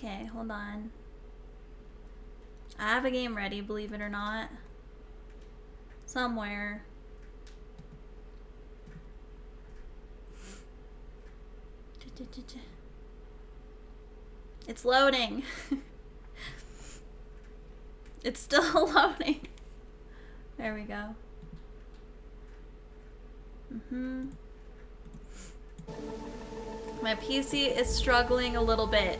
Okay, hold on. I have a game ready, believe it or not. Somewhere. It's loading. It's still loading. There we go. My PC is struggling a little bit.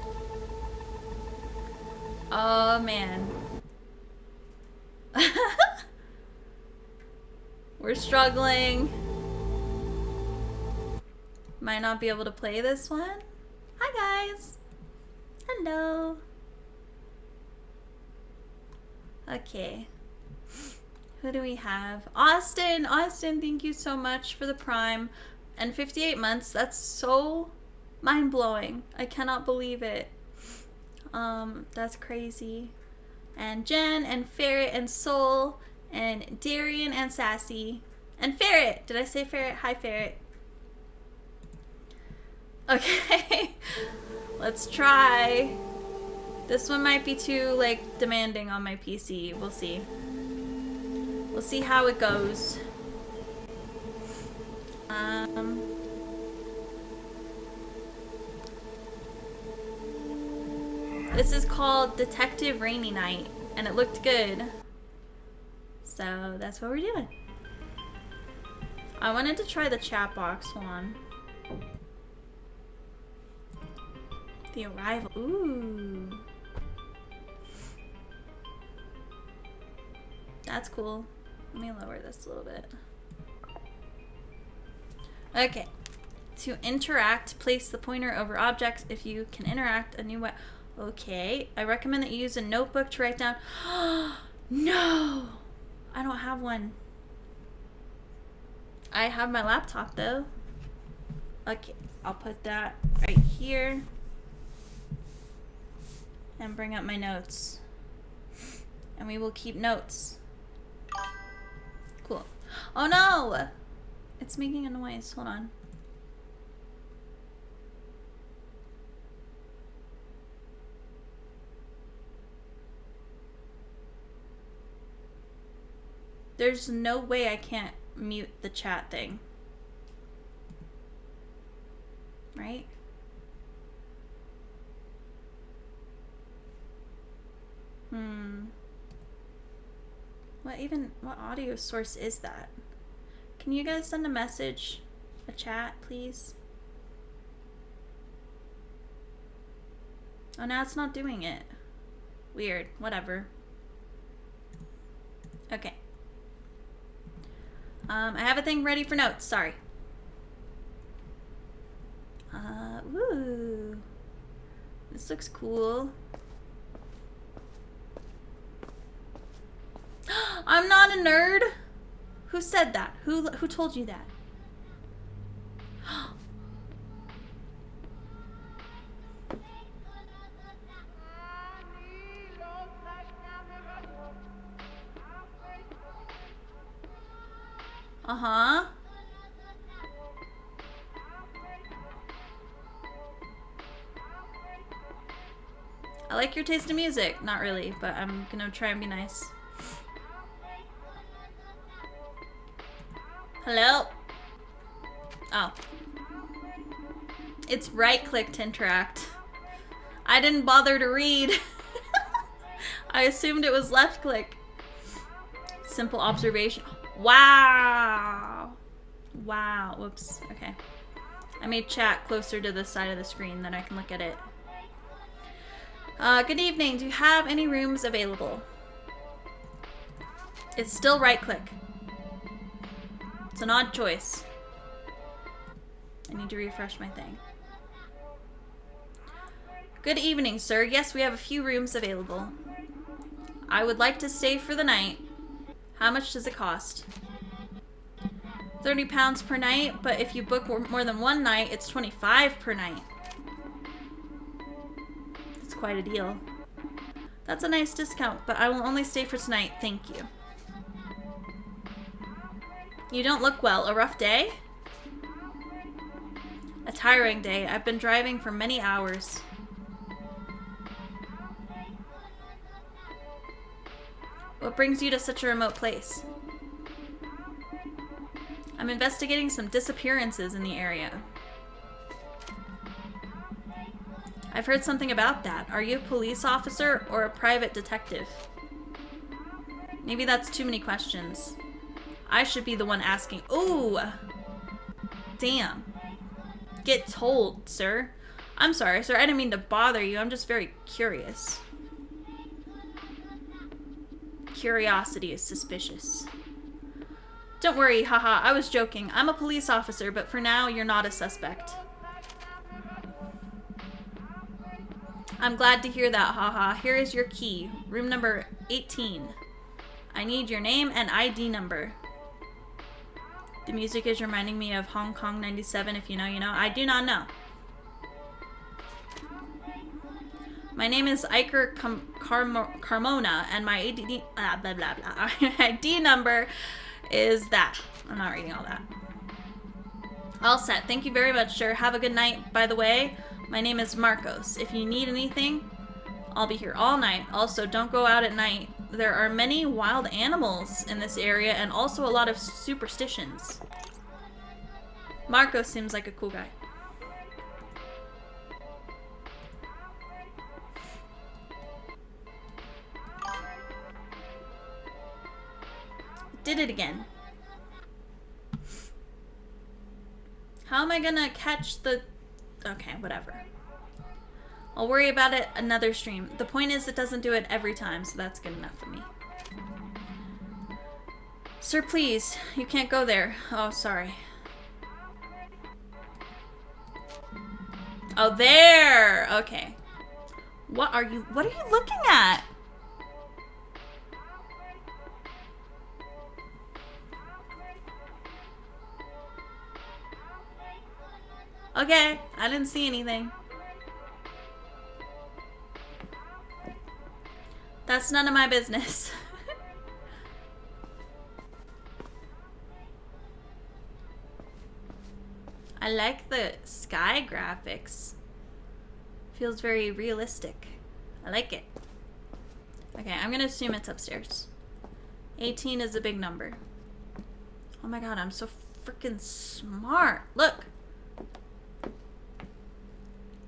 Oh man. We're struggling. Might not be able to play this one. Hi guys. Hello. Okay. Who do we have? Austin! Austin, thank you so much for the Prime. And 58 months, that's so mind-blowing. I cannot believe it. That's crazy. And Jen, and Ferret, and Soul, and Darian, and Sassy. And Ferret! Did I say Ferret? Hi, Ferret. Okay. Let's try. This one might be too, like, demanding on my PC. We'll see. We'll see how it goes. This is called Detective Rainy Night, and it looked good. So that's what we're doing. I wanted to try the chat box one. The Arrival. Ooh. That's cool. Let me lower this a little bit. Okay. To interact, place the pointer over objects. If you can interact, a new way. Okay. I recommend that you use a notebook to write down. No! I don't have one. I have my laptop though. Okay. I'll put that right here. And bring up my notes. And we will keep notes. Cool. Oh no! It's making a noise. Hold on. There's no way I can't mute the chat thing. Right? What audio source is that? Can you guys send a message, a chat, please? Oh, now it's not doing it. Weird, whatever. Okay. I have a thing ready for notes, sorry. Ooh. This looks cool. I'm not a nerd. Who said that? Who told you that? Uh-huh. I like your taste in music. Not really, but I'm gonna try and be nice. Hello? Oh. It's right-click to interact. I didn't bother to read. I assumed it was left-click. Simple observation. Wow. Wow. Whoops. Okay. I made chat closer to the side of the screen, then I can look at it. Good evening. Do you have any rooms available? It's still right-click. It's an odd choice. I need to refresh my thing. Good evening, sir. Yes, we have a few rooms available. I would like to stay for the night. How much does it cost? £30 per night, but if you book more than one night, it's $25 per night. It's quite a deal. That's a nice discount, but I will only stay for tonight. Thank you. You don't look well. A rough day? A tiring day. I've been driving for many hours. What brings you to such a remote place? I'm investigating some disappearances in the area. I've heard something about that. Are you a police officer or a private detective? Maybe that's too many questions. I should be the one asking. Ooh! Damn. Get told, sir. I'm sorry, sir. I didn't mean to bother you. I'm just very curious. Curiosity is suspicious. Don't worry, haha. I was joking. I'm a police officer, but for now, you're not a suspect. I'm glad to hear that, haha. Here is your key. Room number 18. I need your name and ID number. The music is reminding me of Hong Kong 97. If you know, you know. I do not know. My name is Iker Carmona, and my ID, blah, blah, blah. ID number is that. I'm not reading all that. All set. Thank you very much, sir. Have a good night. By the way, my name is Marcos. If you need anything, I'll be here all night. Also, don't go out at night. There are many wild animals in this area and also a lot of superstitions. Marcos seems like a cool guy. Did it again. How am I gonna catch the... Okay, whatever. I'll worry about it another stream. The point is it doesn't do it every time, so that's good enough for me. Sir, please. You can't go there. Oh, sorry. Oh, there! Okay. What are you looking at? Okay, I didn't see anything. That's none of my business. I like the sky graphics. Feels very realistic. I like it. Okay, I'm gonna assume it's upstairs. 18 is a big number. Oh my god, I'm so freaking smart. Look.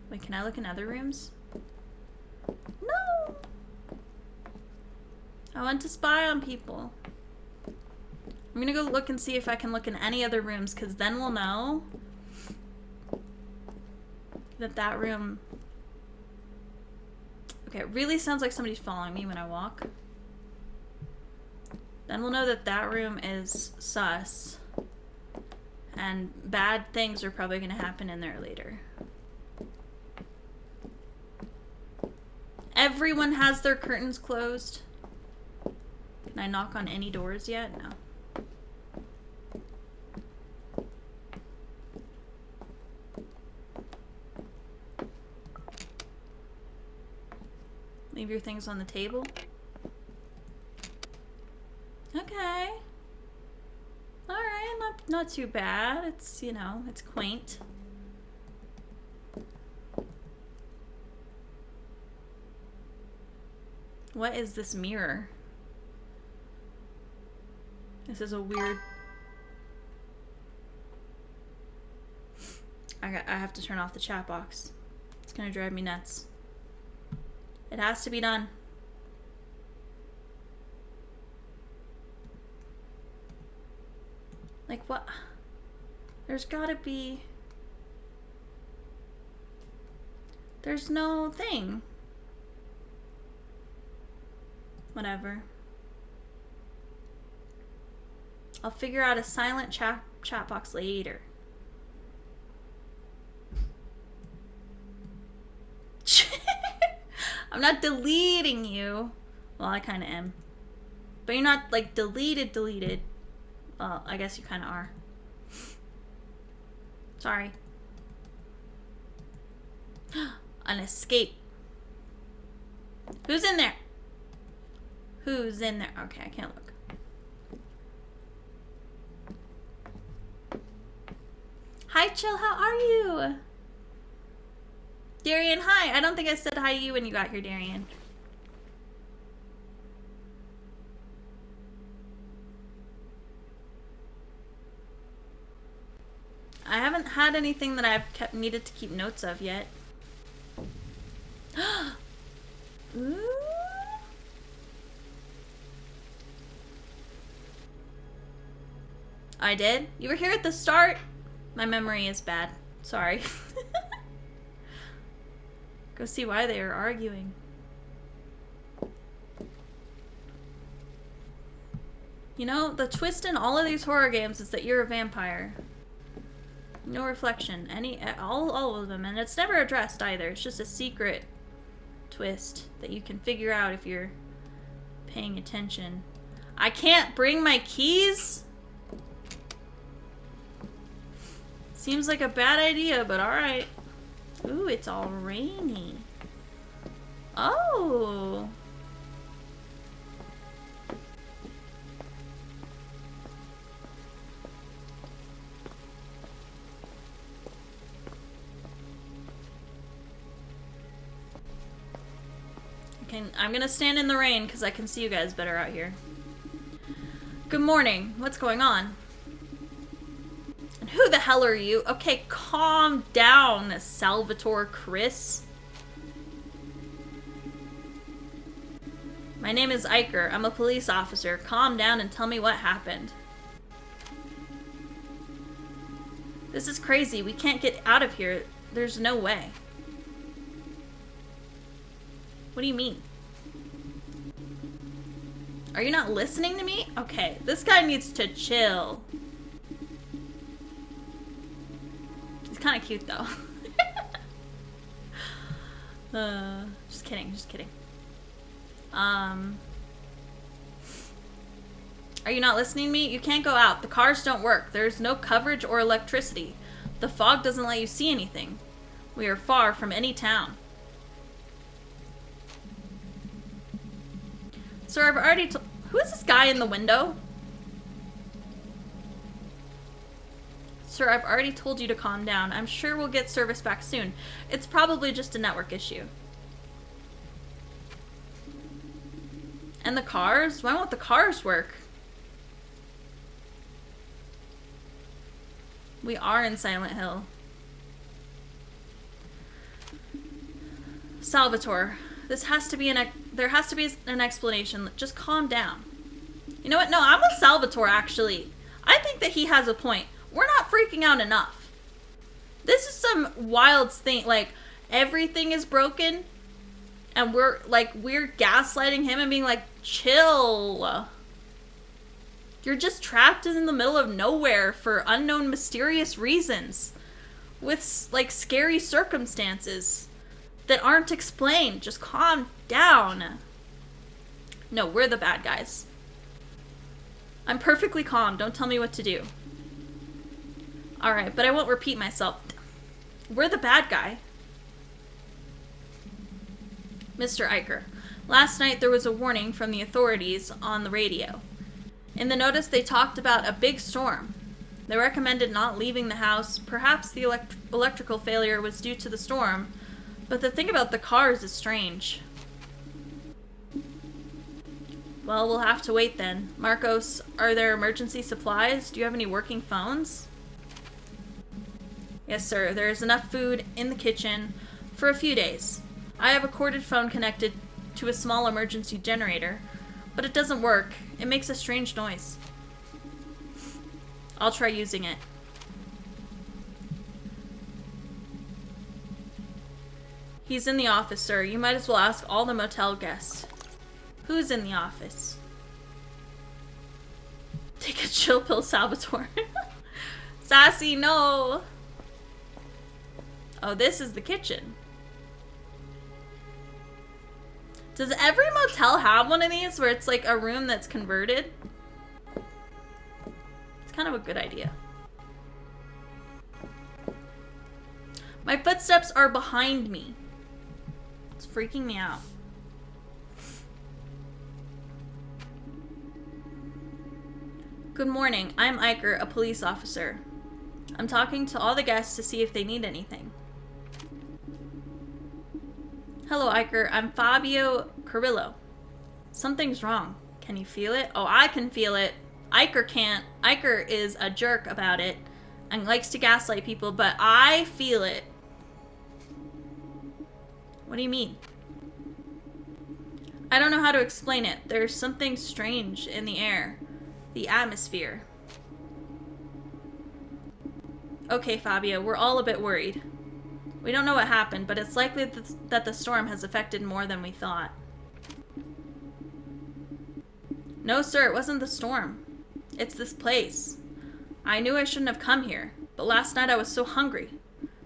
Wait, can I look in other rooms? No! I want to spy on people. I'm gonna go look and see if I can look in any other rooms, because then we'll know that that room... Okay, it really sounds like somebody's following me when I walk. Then we'll know that that room is sus. And bad things are probably gonna happen in there later. Everyone has their curtains closed. Can I knock on any doors yet? No. Leave your things on the table. Okay. Alright, not too bad. It's, you know, it's quaint. What is this mirror? This is a weird... I have to turn off the chat box. It's gonna drive me nuts. It has to be done. Like what? There's gotta be... There's no thing. Whatever. I'll figure out a silent chat box later. I'm not deleting you. Well, I kind of am. But you're not, like, deleted. Well, I guess you kind of are. Sorry. An escape. Who's in there? Who's in there? Okay, I can't look. Hi, Chill. How are you? Darian, hi. I don't think I said hi to you when you got here, Darian. I haven't had anything that I've needed to keep notes of yet. Ooh. I did? You were here at the start? My memory is bad. Sorry. Go see why they are arguing. You know, the twist in all of these horror games is that you're a vampire. No reflection. All of them. And it's never addressed either. It's just a secret twist that you can figure out if you're paying attention. I can't bring my keys? Seems like a bad idea, but alright. Ooh, it's all rainy. Oh. I'm gonna stand in the rain because I can see you guys better out here. Good morning. What's going on? And who the hell are you? Okay, calm down, Salvatore Chris. My name is Iker. I'm a police officer. Calm down and tell me what happened. This is crazy. We can't get out of here. There's no way. What do you mean? Are you not listening to me? Okay, this guy needs to chill. He's kind of cute, though. Just kidding, just kidding. Are you not listening to me? You can't go out. The cars don't work. There's no coverage or electricity. The fog doesn't let you see anything. We are far from any town. Sir, I've already told... Who is this guy in the window? Sir, I've already told you to calm down. I'm sure we'll get service back soon. It's probably just a network issue. And the cars? Why won't the cars work? We are in Silent Hill. Salvatore, there has to be an explanation. Just calm down. You know what? No, I'm with Salvatore, actually. I think that he has a point. We're not freaking out enough. This is some wild thing. Like, everything is broken, and we're gaslighting him and being like, chill. You're just trapped in the middle of nowhere for unknown, mysterious reasons. With, like, scary circumstances that aren't explained. Just calm down. No, we're the bad guys. I'm perfectly calm. Don't tell me what to do. Alright, but I won't repeat myself. We're the bad guy. Mr. Iker, last night there was a warning from the authorities on the radio. In the notice they talked about a big storm. They recommended not leaving the house. Perhaps the electrical failure was due to the storm. But the thing about the cars is strange. Well, we'll have to wait then. Marcos, are there emergency supplies? Do you have any working phones? Yes, sir. There is enough food in the kitchen for a few days. I have a corded phone connected to a small emergency generator, but it doesn't work. It makes a strange noise. I'll try using it. He's in the office, sir. You might as well ask all the motel guests. Who's in the office? Take a chill pill, Salvatore. Sassy, no! Oh, this is the kitchen. Does every motel have one of these where it's like a room that's converted? It's kind of a good idea. My footsteps are behind me. It's freaking me out. Good morning. I'm Iker, a police officer. I'm talking to all the guests to see if they need anything. Hello, Iker. I'm Fabio Carrillo. Something's wrong. Can you feel it? Oh, I can feel it. Iker can't. Iker is a jerk about it, and likes to gaslight people, but I feel it. What do you mean? I don't know how to explain it. There's something strange in the air. The atmosphere. Okay, Fabio, we're all a bit worried. We don't know what happened, but it's likely that the storm has affected more than we thought. No, sir, it wasn't the storm. It's this place. I knew I shouldn't have come here, but last night I was so hungry.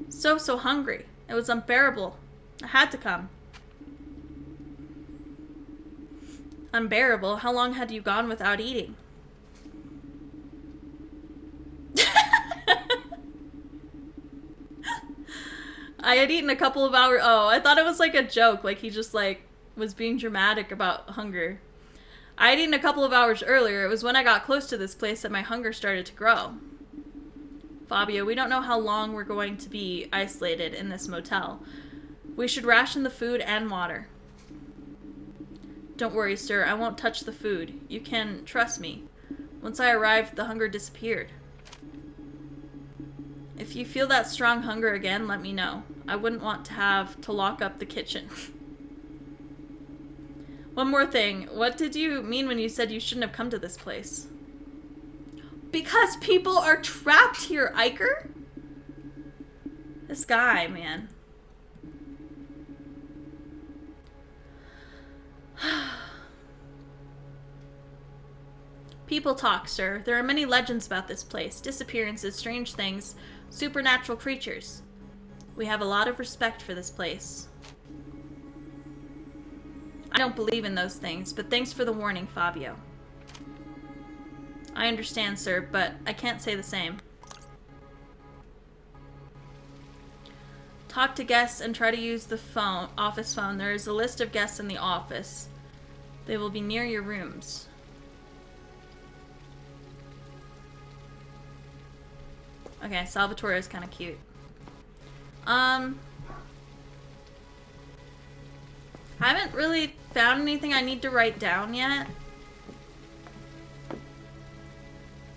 So hungry. It was unbearable. I had to come. Unbearable? How long had you gone without eating? I had eaten a couple of hours. Oh, I thought it was like a joke. Like he just like was being dramatic about hunger. I had eaten a couple of hours earlier. It was when I got close to this place that my hunger started to grow. Fabio, we don't know how long we're going to be isolated in this motel. We should ration the food and water. Don't worry, sir. I won't touch the food. You can trust me. Once I arrived, the hunger disappeared. If you feel that strong hunger again, let me know. I wouldn't want to have to lock up the kitchen. One more thing. What did you mean when you said you shouldn't have come to this place? Because people are trapped here, Iker? This guy, man. People talk, sir. There are many legends about this place. Disappearances, strange things, supernatural creatures. We have a lot of respect for this place. I don't believe in those things, but thanks for the warning, Fabio. I understand, sir, but I can't say the same. Talk to guests and try to use the office phone. There is a list of guests in the office. They will be near your rooms. Okay, Salvatore is kind of cute. I haven't really found anything I need to write down yet.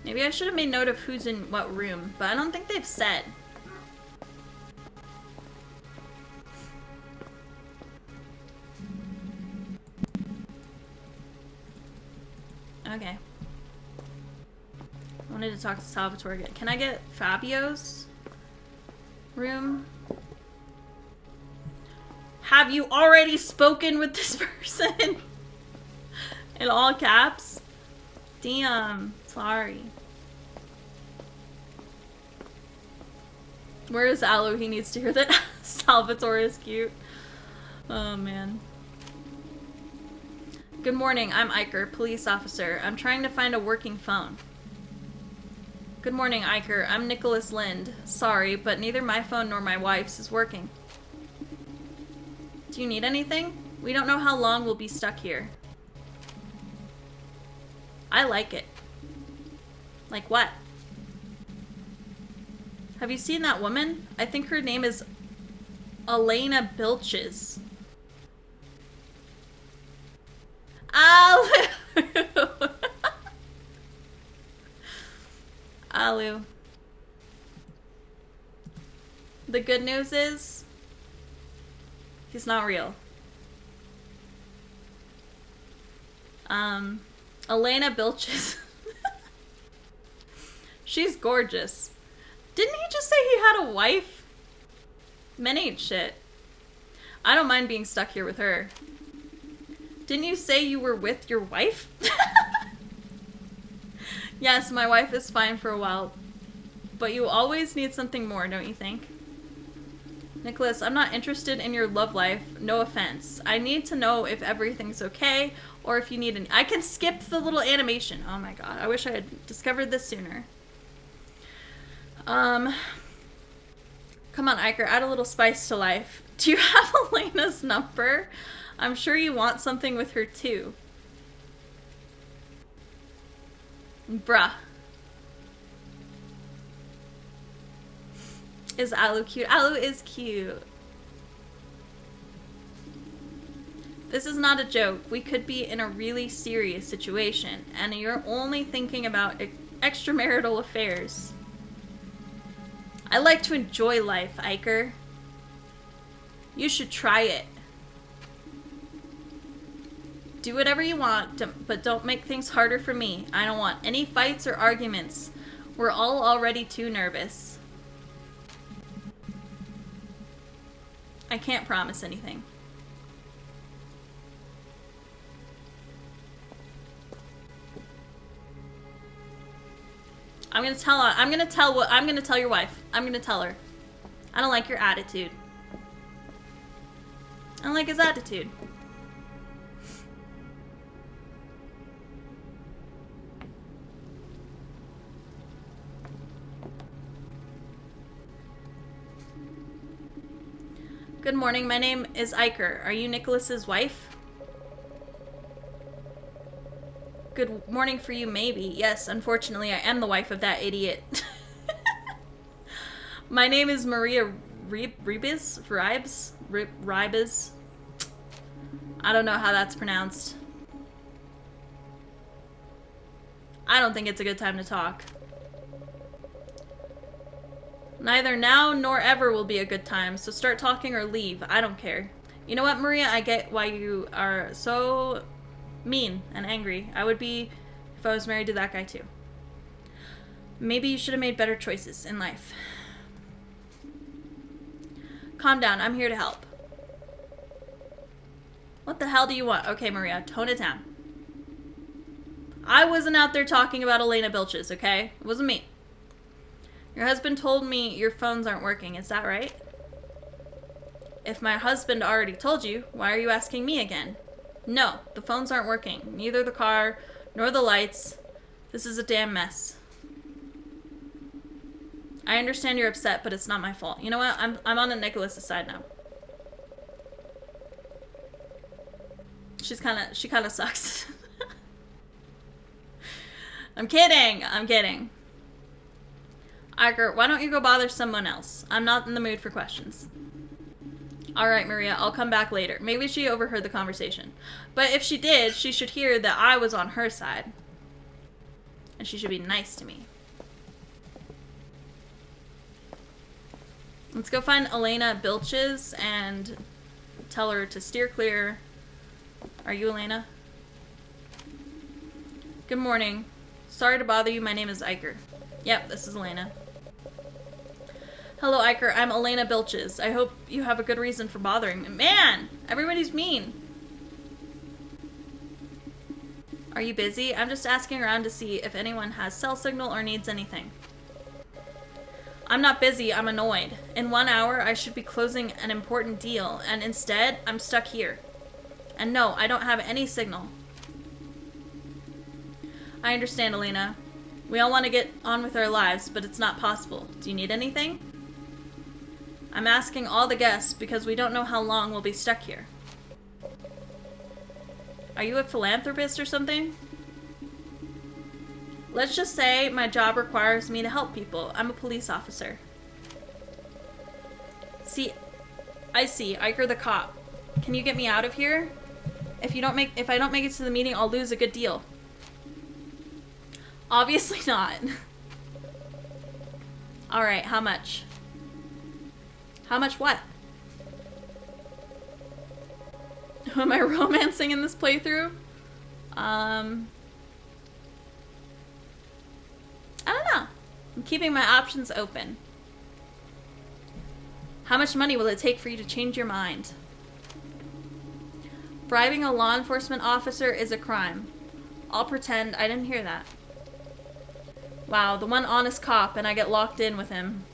Maybe I should have made note of who's in what room, but I don't think they've said. Okay. I wanted to talk to Salvatore again. Can I get Fabio's room? Have you already spoken with this person? In all caps? Damn. Sorry. Where is Alu? He needs to hear that Salvatore is cute. Oh, man. Good morning. I'm Iker, police officer. I'm trying to find a working phone. Good morning, Iker. I'm Nicholas Lind. Sorry, but neither my phone nor my wife's is working. Do you need anything? We don't know how long we'll be stuck here. I like it. Like what? Have you seen that woman? I think her name is Elena Bilches. Alu! Alu. The good news is, he's not real. Elena Bilches. She's gorgeous. Didn't he just say he had a wife? Men ain't shit. I don't mind being stuck here with her. Didn't you say you were with your wife? Yes, my wife is fine for a while. But you always need something more, don't you think? Nicholas, I'm not interested in your love life. No offense. I need to know if everything's okay or if you need an... I can skip the little animation. Oh my god. I wish I had discovered this sooner. Come on, Iker. Add a little spice to life. Do you have Elena's number? I'm sure you want something with her too. Bruh. Is Alu cute? Alu is cute. This is not a joke. We could be in a really serious situation, and you're only thinking about extramarital affairs. I like to enjoy life, Iker. You should try it. Do whatever you want, but don't make things harder for me. I don't want any fights or arguments. We're all already too nervous. I can't promise anything. I'm gonna tell your wife. I'm gonna tell her. I don't like your attitude. I don't like his attitude. Good morning, my name is Iker. Are you Nicholas's wife? Good morning for you, maybe. Yes, unfortunately, I am the wife of that idiot. My name is Maria Ribes? I don't know how that's pronounced. I don't think it's a good time to talk. Neither now nor ever will be a good time, so start talking or leave. I don't care. You know what, Maria? I get why you are so mean and angry. I would be if I was married to that guy too. Maybe you should have made better choices in life. Calm down. I'm here to help. What the hell do you want? Okay, Maria, tone it down. I wasn't out there talking about Elena Bilches, okay? It wasn't me. Your husband told me your phones aren't working, is that right? If my husband already told you, why are you asking me again? No, the phones aren't working. Neither the car, nor the lights. This is a damn mess. I understand you're upset, but it's not my fault. You know what? I'm on Nicholas's side now. She kinda sucks. I'm kidding. Iker, why don't you go bother someone else? I'm not in the mood for questions. Alright, Maria, I'll come back later. Maybe she overheard the conversation. But if she did, she should hear that I was on her side. And she should be nice to me. Let's go find Elena Bilches and tell her to steer clear. Are you Elena? Good morning. Sorry to bother you. My name is Iker. Yep, this is Elena. Hello, Iker. I'm Elena Bilches. I hope you have a good reason for bothering me. Man! Everybody's mean. Are you busy? I'm just asking around to see if anyone has cell signal or needs anything. I'm not busy. I'm annoyed. In 1 hour, I should be closing an important deal, and instead, I'm stuck here. And no, I don't have any signal. I understand, Elena. We all want to get on with our lives, but it's not possible. Do you need anything? I'm asking all the guests because we don't know how long we'll be stuck here. Are you a philanthropist or something? Let's just say my job requires me to help people. I'm a police officer. See, I see. Iker the cop. Can you get me out of here? If I don't make it to the meeting, I'll lose a good deal. Obviously not. Alright, how much? How much what? Who am I romancing in this playthrough? I don't know. I'm keeping my options open. How much money will it take for you to change your mind? Bribing a law enforcement officer is a crime. I'll pretend I didn't hear that. Wow, the one honest cop, and I get locked in with him.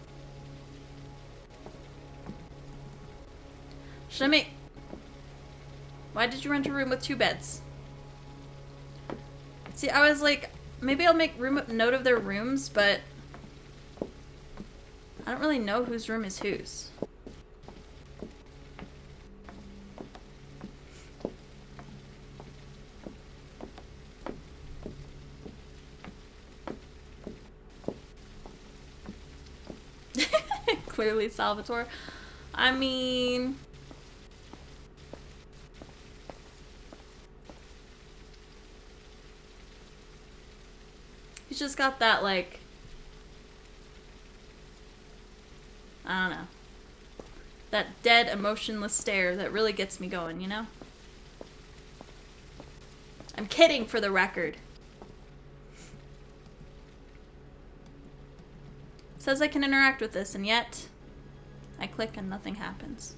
Should I make... Why did you rent a room with 2 beds? See, I was like, maybe I'll make note of their rooms, but... I don't really know whose room is whose. Clearly Salvatore. I mean... He's just got that, like... I don't know. That dead, emotionless stare that really gets me going, you know? I'm kidding, for the record. It says I can interact with this, and yet I click and nothing happens.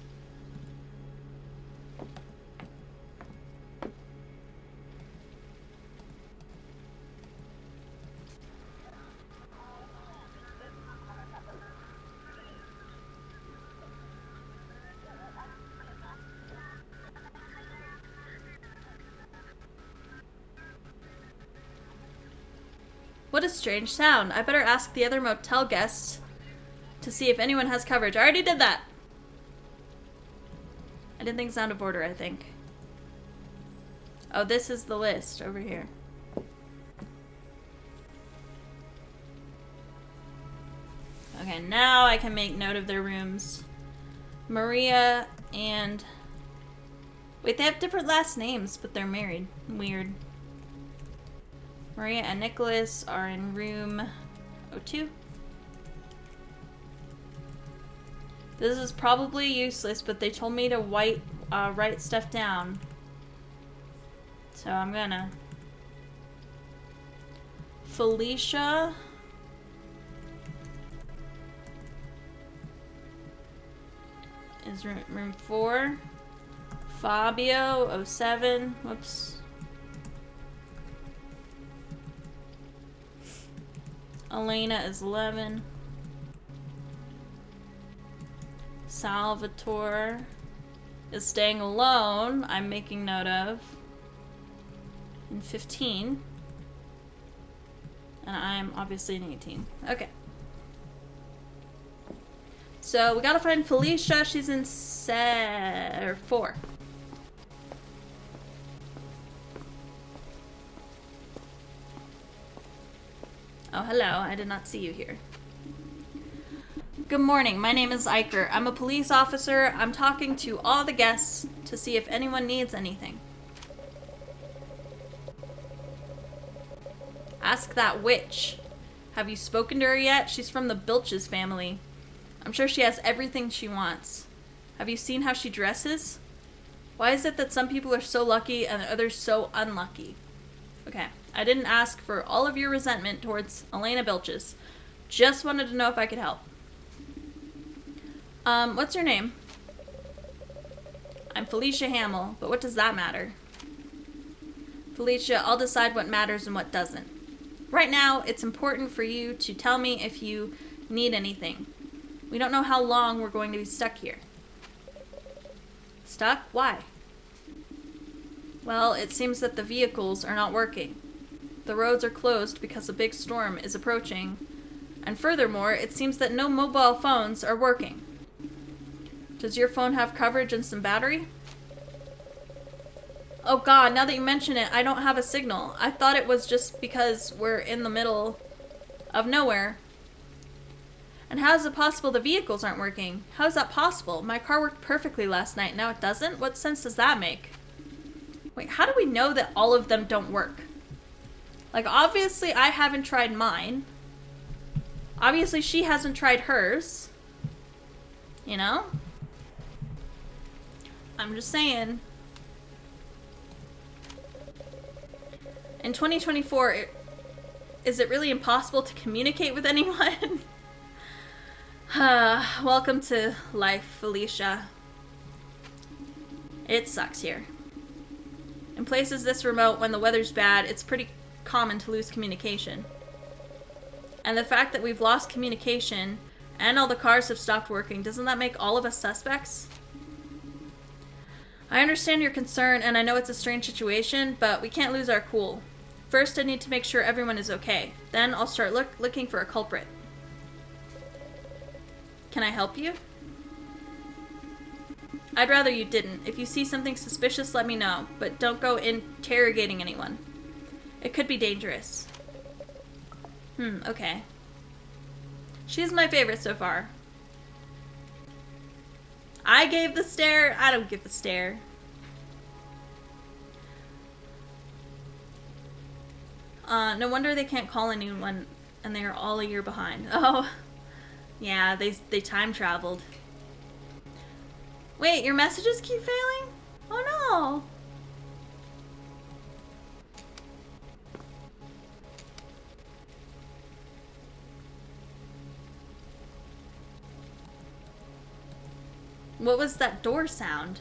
What a strange sound. I better ask the other motel guests to see if anyone has coverage. I already did that. I didn't think it's out of order, I think. Oh, this is the list over here. Okay, now I can make note of their rooms. Maria and... Wait, they have different last names, but they're married. Weird. Maria and Nicholas are in room 02. This is probably useless, but they told me to write stuff down. So I'm gonna. Felicia. Is room 4. Fabio, 07. Whoops. Elena is 11. Salvatore is staying alone. I'm making note of. In 15. And I'm obviously in 18. Okay. So we gotta find Felicia. She's in 4. Oh, hello. I did not see you here. Good morning. My name is Iker. I'm a police officer. I'm talking to all the guests to see if anyone needs anything. Ask that witch. Have you spoken to her yet? She's from the Bilches family. I'm sure she has everything she wants. Have you seen how she dresses? Why is it that some people are so lucky and others so unlucky? Okay. I didn't ask for all of your resentment towards Elena Bilches. Just wanted to know if I could help. What's your name? I'm Felicia Hamill, but what does that matter? Felicia, I'll decide what matters and what doesn't. Right now, it's important for you to tell me if you need anything. We don't know how long we're going to be stuck here. Stuck? Why? Well, it seems that the vehicles are not working. The roads are closed because a big storm is approaching. And furthermore, it seems that no mobile phones are working. Does your phone have coverage and some battery? Oh god, now that you mention it, I don't have a signal. I thought it was just because we're in the middle of nowhere. And how is it possible the vehicles aren't working? How is that possible? My car worked perfectly last night, now it doesn't? What sense does that make? Wait, how do we know that all of them don't work? Like, obviously I haven't tried mine. Obviously she hasn't tried hers. You know? I'm just saying. In 2024, is it really impossible to communicate with anyone? Welcome to life, Felicia. It sucks here. In places this remote, when the weather's bad, it's pretty common to lose communication. And the fact that we've lost communication and all the cars have stopped working, doesn't that make all of us suspects? I understand your concern, and I know it's a strange situation, but we can't lose our cool. First, I need to make sure everyone is okay. Then I'll start looking for a culprit. Can I help you? I'd rather you didn't. If you see something suspicious, let me know, but don't go interrogating anyone. It could be dangerous. Okay. She's my favorite so far. I gave the stare. I don't give the stare. No wonder they can't call anyone and they are all a year behind. Oh, Yeah, they time traveled. Wait, your messages keep failing? Oh no! What was that door sound?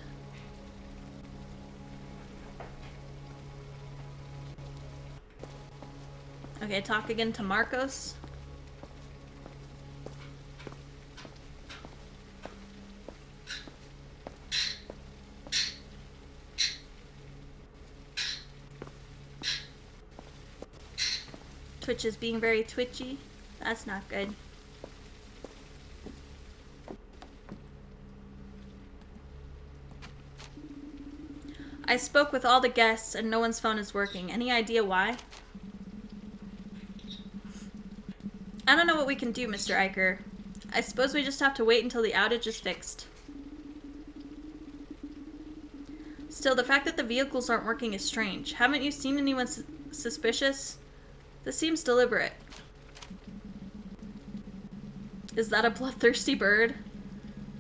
Okay, talk again to Marcos. Twitch is being very twitchy. That's not good. I spoke with all the guests and no one's phone is working. Any idea why? I don't know what we can do, Mr. Eicher. I suppose we just have to wait until the outage is fixed. Still, the fact that the vehicles aren't working is strange. Haven't you seen anyone suspicious? This seems deliberate. Is that a bloodthirsty bird?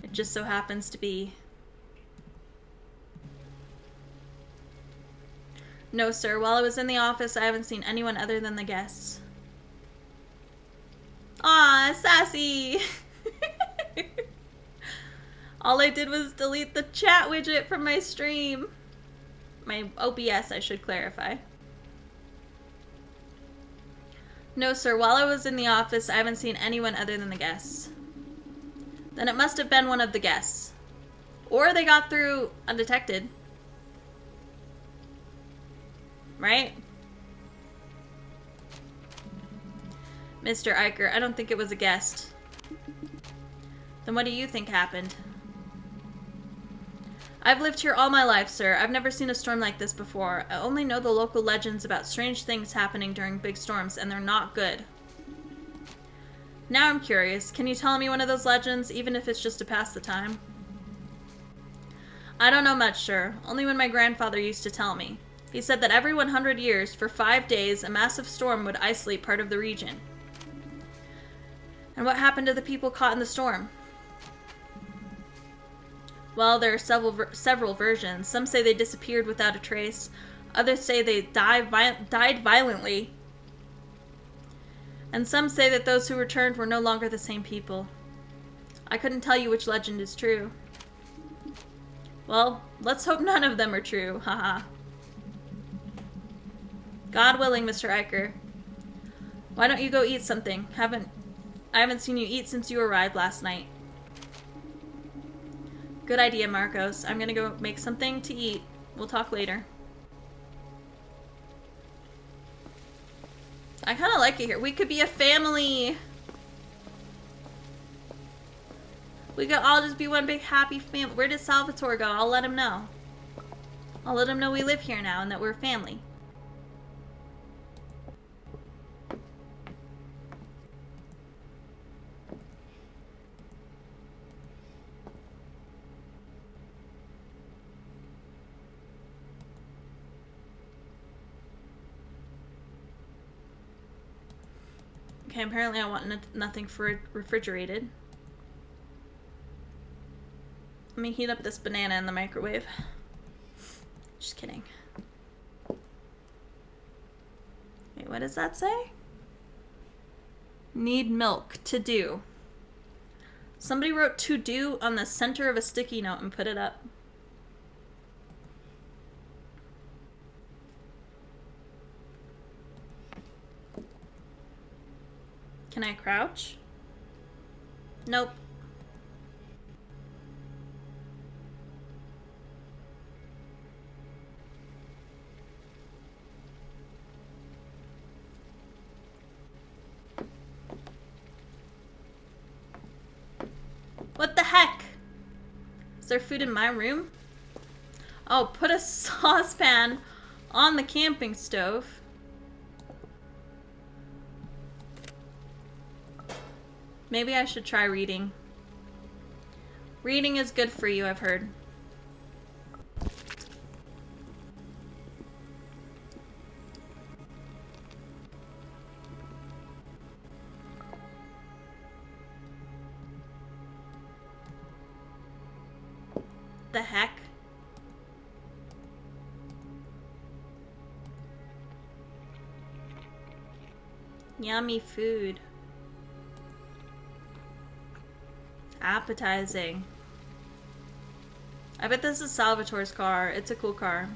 It just so happens to be. No, sir. While I was in the office, I haven't seen anyone other than the guests. Aw, sassy! All I did was delete the chat widget from my stream. My OBS, I should clarify. No, sir. While I was in the office, I haven't seen anyone other than the guests. Then it must have been one of the guests. Or they got through undetected. Right? Mr. Eicher, I don't think it was a guest. Then what do you think happened? I've lived here all my life, sir. I've never seen a storm like this before. I only know the local legends about strange things happening during big storms, and they're not good. Now I'm curious. Can you tell me one of those legends, even if it's just to pass the time? I don't know much, sir. Only when my grandfather used to tell me. He said that every 100 years, for 5 days, a massive storm would isolate part of the region. And what happened to the people caught in the storm? Well, there are several versions. Some say they disappeared without a trace. Others say they died violently. And some say that those who returned were no longer the same people. I couldn't tell you which legend is true. Well, let's hope none of them are true, haha. God willing, Mr. Eicher. Why don't you go eat something? I haven't seen you eat since you arrived last night. Good idea, Marcos. I'm gonna go make something to eat. We'll talk later. I kind of like it here. We could be a family. We could all just be one big happy family. Where did Salvatore go? I'll let him know. I'll let him know we live here now and that we're family. Okay, apparently I want nothing for refrigerated. Let me heat up this banana in the microwave. Just kidding. Wait, what does that say? Need milk to do. Somebody wrote to do on the center of a sticky note and put it up. Can I crouch? Nope. What the heck? Is there food in my room? Oh, put a saucepan on the camping stove. Maybe I should try reading. Reading is good for you, I've heard. the heck? Yummy food. Appetizing. I bet this is Salvatore's car. It's a cool car.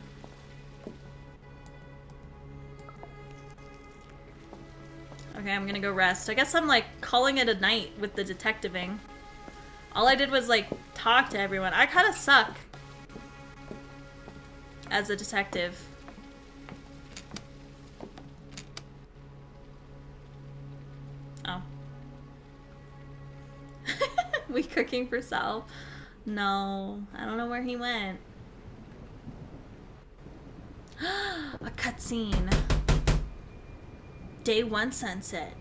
Okay, I'm gonna go rest. I guess I'm like calling it a night with the detectiving. All I did was like talk to everyone. I kind of suck as a detective. Oh. We cooking for Sal? No, I don't know where he went. A cutscene. Day 1 sunset.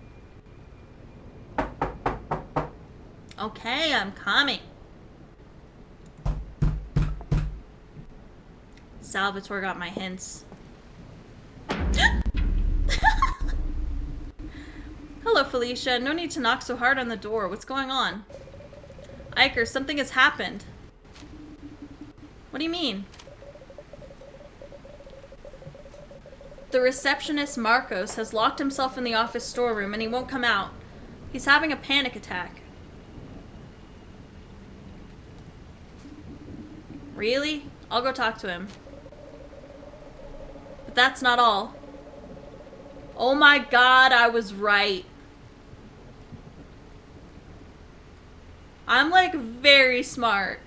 Okay, I'm coming. Salvatore got my hints. Hello, Felicia. No need to knock so hard on the door. What's going on? Iker, something has happened. What do you mean? The receptionist, Marcos, has locked himself in the office storeroom and he won't come out. He's having a panic attack. Really? I'll go talk to him. But that's not all. Oh my god, I was right. I'm like very smart.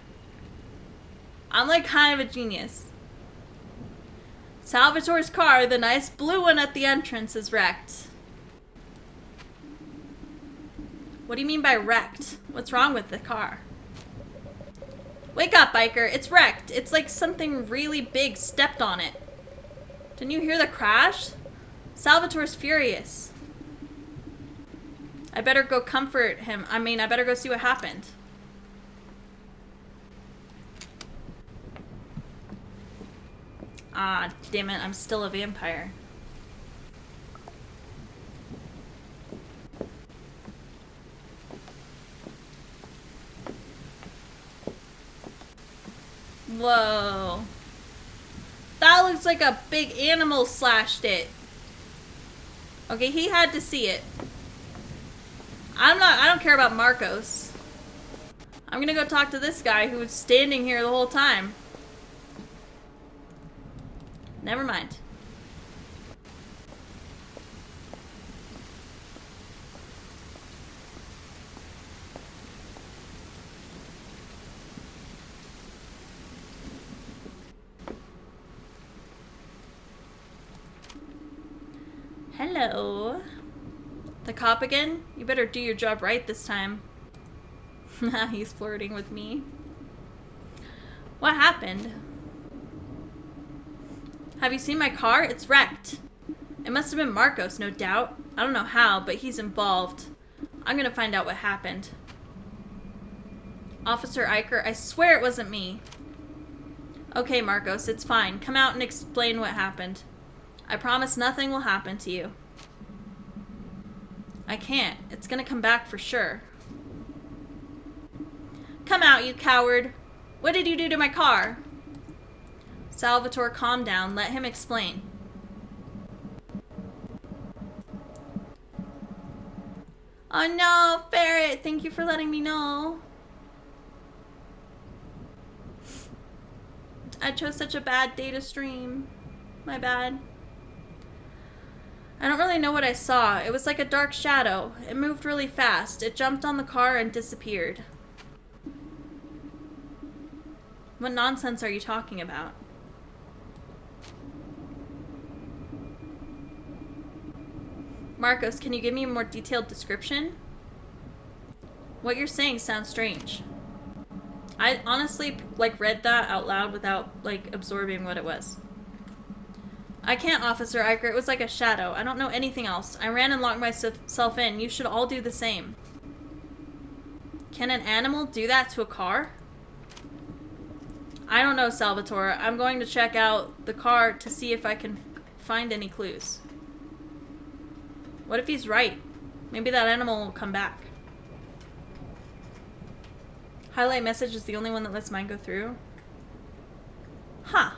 I'm like kind of a genius. Salvatore's car, the nice blue one at the entrance, is wrecked. What do you mean by wrecked? What's wrong with the car? Wake up, biker. It's wrecked. It's like something really big stepped on it. Didn't you hear the crash? Salvatore's furious. I better go comfort him. I better go see what happened. Ah, damn it. I'm still a vampire. Whoa. That looks like a big animal slashed it. Okay, he had to see it. I don't care about Marcos. I'm gonna go talk to this guy who was standing here the whole time. Never mind. Hello. The cop again? You better do your job right this time. He's flirting with me. What happened? Have you seen my car? It's wrecked. It must have been Marcos, no doubt. I don't know how, but he's involved. I'm gonna find out what happened. Officer Iker, I swear it wasn't me. Okay, Marcos, it's fine. Come out and explain what happened. I promise nothing will happen to you. I can't. It's gonna come back for sure. Come out, you coward. What did you do to my car? Salvatore, calm down. Let him explain. Oh no, Ferret. Thank you for letting me know. I chose such a bad day to stream. My bad. I don't really know what I saw. It was like a dark shadow. It moved really fast. It jumped on the car and disappeared. What nonsense are you talking about? Marcos, can you give me a more detailed description? What you're saying sounds strange. I honestly, read that out loud without, absorbing what it was. I can't, Officer Iker. It was like a shadow. I don't know anything else. I ran and locked myself in. You should all do the same. Can an animal do that to a car? I don't know, Salvatore. I'm going to check out the car to see if I can find any clues. What if he's right? Maybe that animal will come back. Highlight message is the only one that lets mine go through. Huh.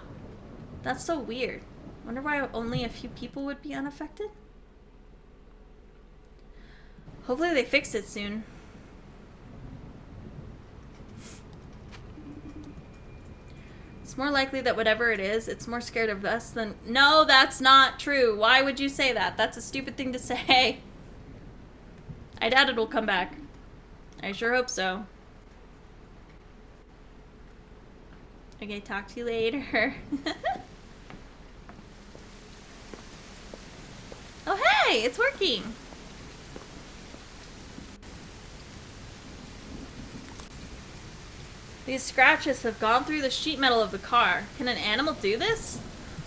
That's so weird. Wonder why only a few people would be unaffected? Hopefully they fix it soon. It's more likely that whatever it is, it's more scared of us than... No, that's not true. Why would you say that? That's a stupid thing to say. I doubt it'll come back. I sure hope so. Okay, talk to you later. Oh, hey! It's working! These scratches have gone through the sheet metal of the car. Can an animal do this?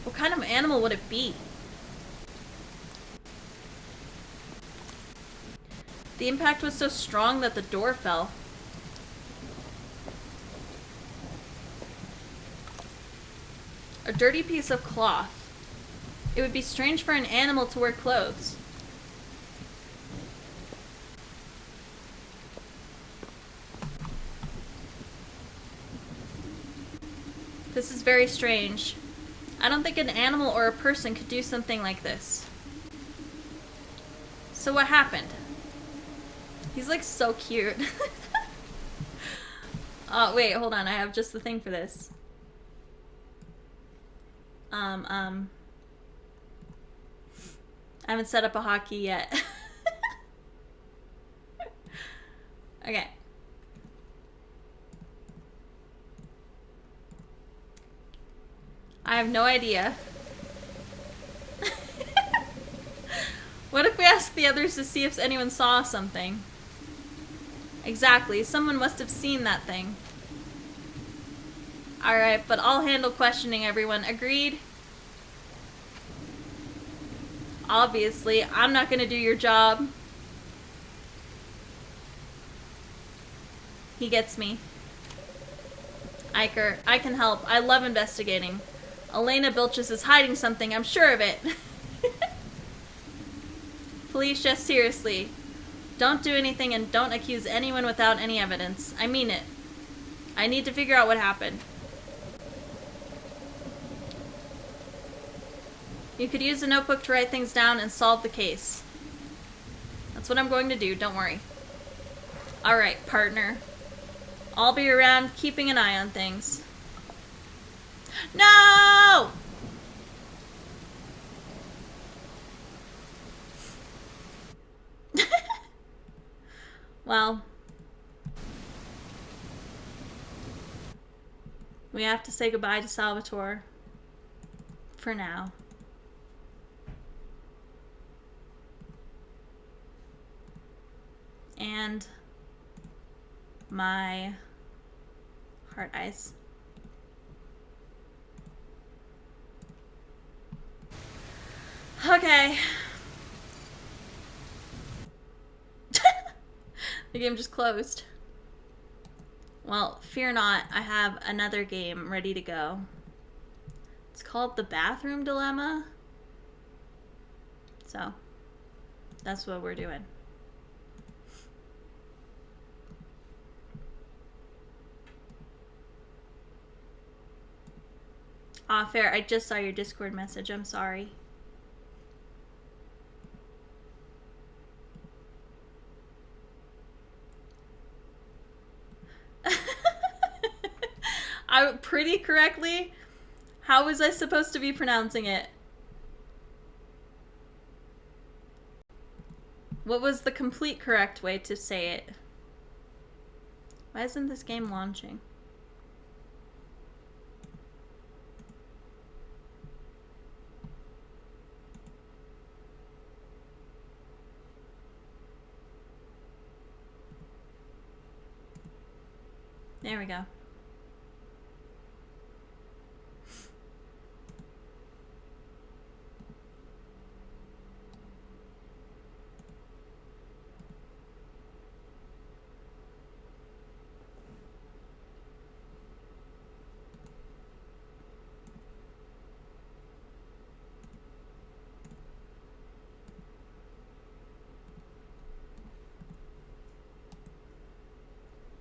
What kind of animal would it be? The impact was so strong that the door fell. A dirty piece of cloth. It would be strange for an animal to wear clothes. This is very strange. I don't think an animal or a person could do something like this. So what happened? He's like so cute. Oh, wait, hold on. I have just the thing for this. I haven't set up a hockey yet. Okay. I have no idea. What if we ask the others to see if anyone saw something? Exactly. Someone must have seen that thing. Alright, but I'll handle questioning everyone. Agreed? Obviously, I'm not gonna do your job. He gets me. Iker, I can help. I love investigating. Elena Bilches is hiding something, I'm sure of it. Felicia, seriously. Don't do anything and don't accuse anyone without any evidence. I mean it. I need to figure out what happened. You could use a notebook to write things down and solve the case. That's what I'm going to do, don't worry. Alright, partner. I'll be around keeping an eye on things. No! Well, we have to say goodbye to Salvatore. For now. And my heart eyes. Okay. The game just closed. Well, fear not, I have another game ready to go. It's called The Bathroom Dilemma. So, that's what we're doing. Ah, fair. I just saw your Discord message. I'm sorry. I pretty correctly? How was I supposed to be pronouncing it? What was the complete correct way to say it? Why isn't this game launching? There we go.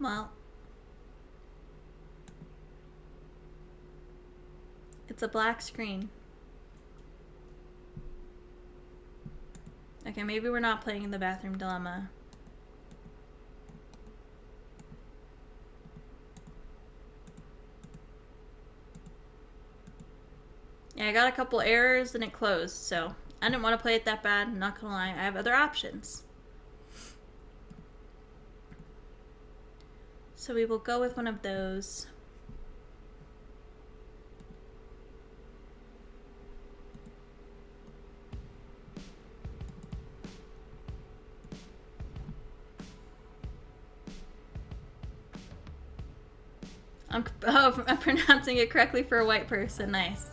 Well. It's a black screen. Okay, maybe we're not playing in the bathroom dilemma. Yeah, I got a couple errors and it closed, so I didn't want to play it that bad. I'm not gonna lie, I have other options. So we will go with one of those. I'm pronouncing it correctly for a white person. Nice.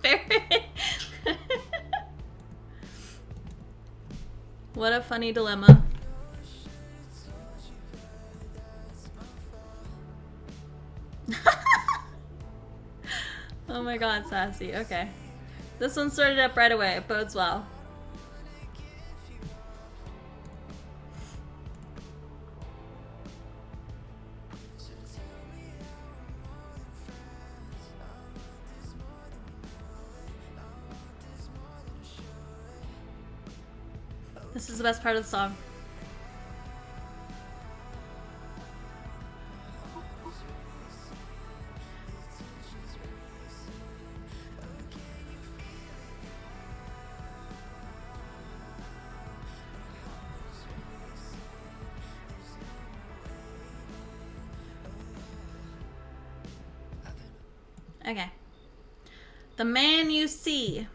Fair. What a funny dilemma. Oh my god, sassy. Okay. This one started up right away. It bodes well. This is the best part of the song. Okay. The man you see.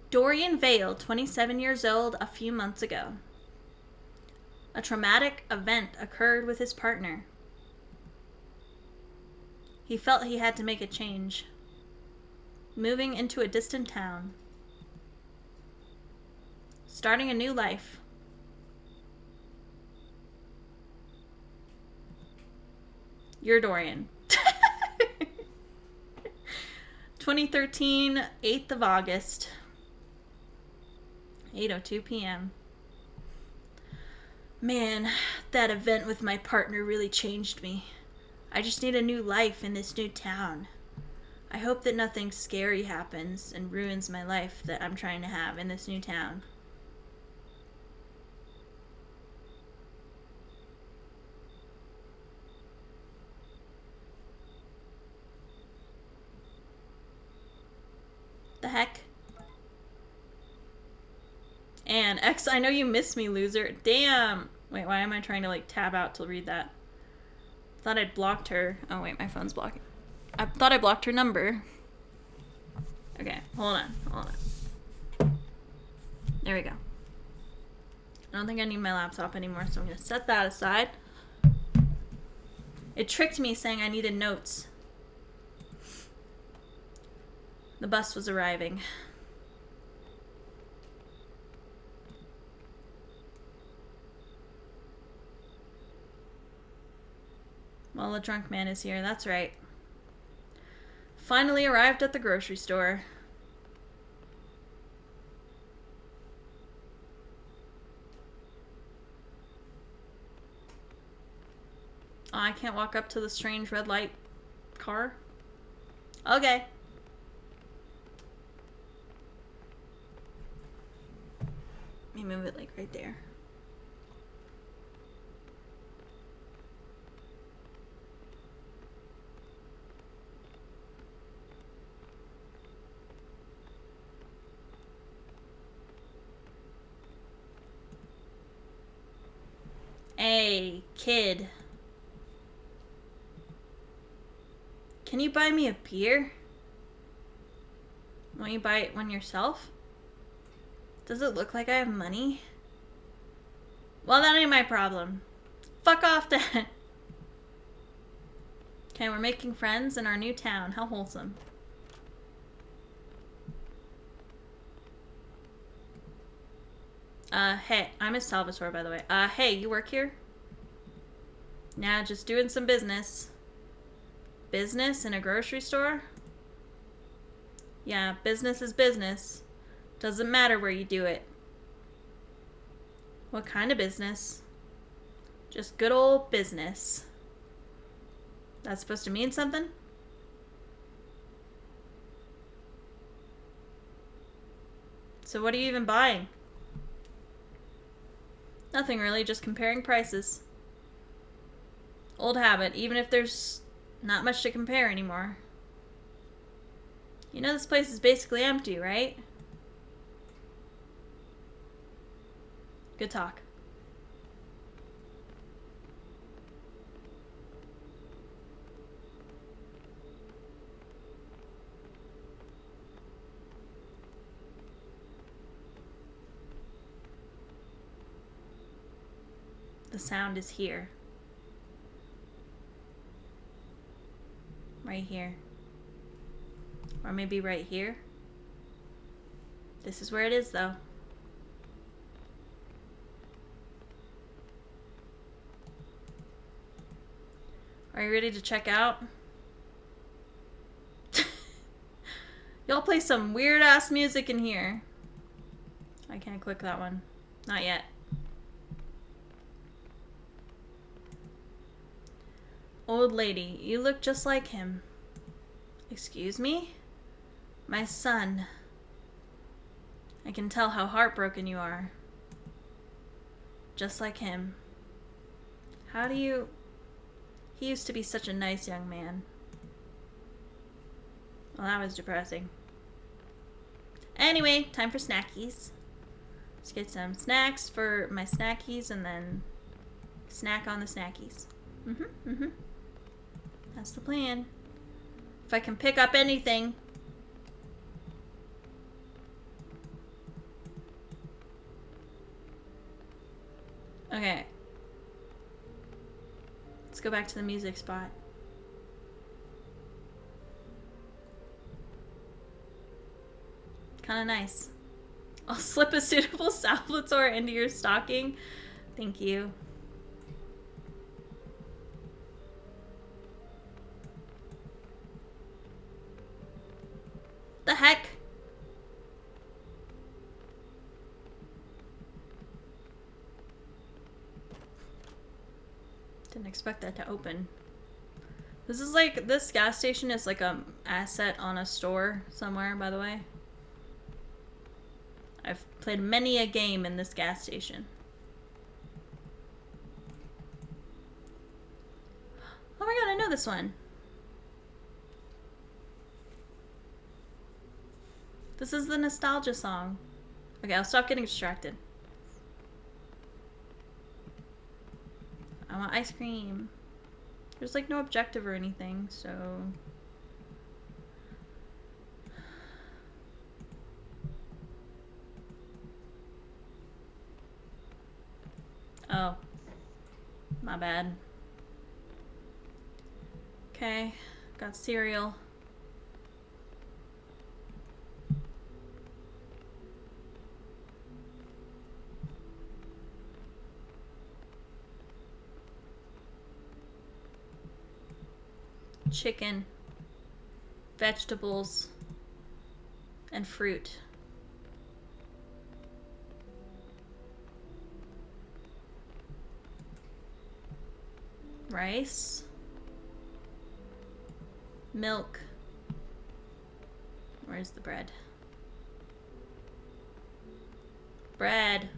Dorian Vale, 27 years old, a few months ago. A traumatic event occurred with his partner. He felt he had to make a change, moving into a distant town, starting a new life. You're Dorian. 2013, 8th of August. 8:02 p.m. Man, that event with my partner really changed me. I just need a new life in this new town. I hope that nothing scary happens and ruins my life that I'm trying to have in this new town. The heck? And X, I know you miss me, loser. Damn. Wait, why am I trying to like tab out to read that? Thought I'd blocked her. Oh wait, my phone's blocking. I thought I blocked her number. Okay, hold on. There we go. I don't think I need my laptop anymore, so I'm gonna set that aside. It tricked me saying I needed notes. The bus was arriving. Well, the drunk man is here, that's right. Finally arrived at the grocery store. Oh, I can't walk up to the strange red light car? Okay. Let me move it like right there. Hey, kid. Can you buy me a beer? Won't you buy one yourself? Does it look like I have money? Well, that ain't my problem. Fuck off then. Okay, we're making friends in our new town. How wholesome. Hey, I'm Miss Salvatore, by the way. Hey, you work here? Nah, just doing some business. Business in a grocery store? Yeah, business is business. Doesn't matter where you do it. What kind of business? Just good old business. That's supposed to mean something? So what are you even buying? Nothing really, just comparing prices. Old habit, even if there's not much to compare anymore. You know this place is basically empty, right? Good talk. The sound is here. Right here. Or maybe right here. This is where it is, though. Are you ready to check out? Y'all play some weird-ass music in here. I can't click that one. Not yet. Old lady, you look just like him. Excuse me? My son. I can tell how heartbroken you are. Just like him. How do you... He used to be such a nice young man. Well, that was depressing. Anyway, time for snackies. Let's get some snacks for my snackies and then snack on the snackies. That's the plan. If I can pick up anything. Okay. Let's go back to the music spot. Kinda nice. I'll slip a suitable Salvatore into your stocking. Thank you. The heck? Didn't expect that to open. This is like, this gas station is like a asset on a store somewhere, by the way. I've played many a game in this gas station. Oh my god, I know this one. This is the nostalgia song. Okay, I'll stop getting distracted. I want ice cream. There's like no objective or anything, so... Oh. My bad. Okay, got cereal. Chicken, vegetables, and fruit. Rice, milk. Where's the bread? Bread.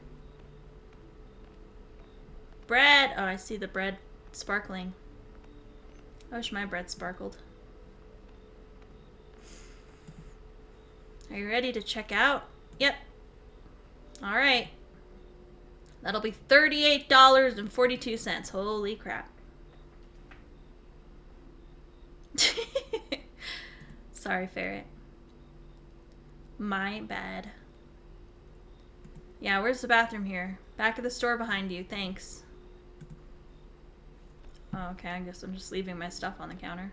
Bread! Oh, I see the bread sparkling. I wish my bread sparkled. Are you ready to check out? Yep. Alright. That'll be $38.42. Holy crap. Sorry, Ferret. My bad. Yeah, where's the bathroom here? Back of the store behind you. Thanks. Oh, okay, I guess I'm just leaving my stuff on the counter.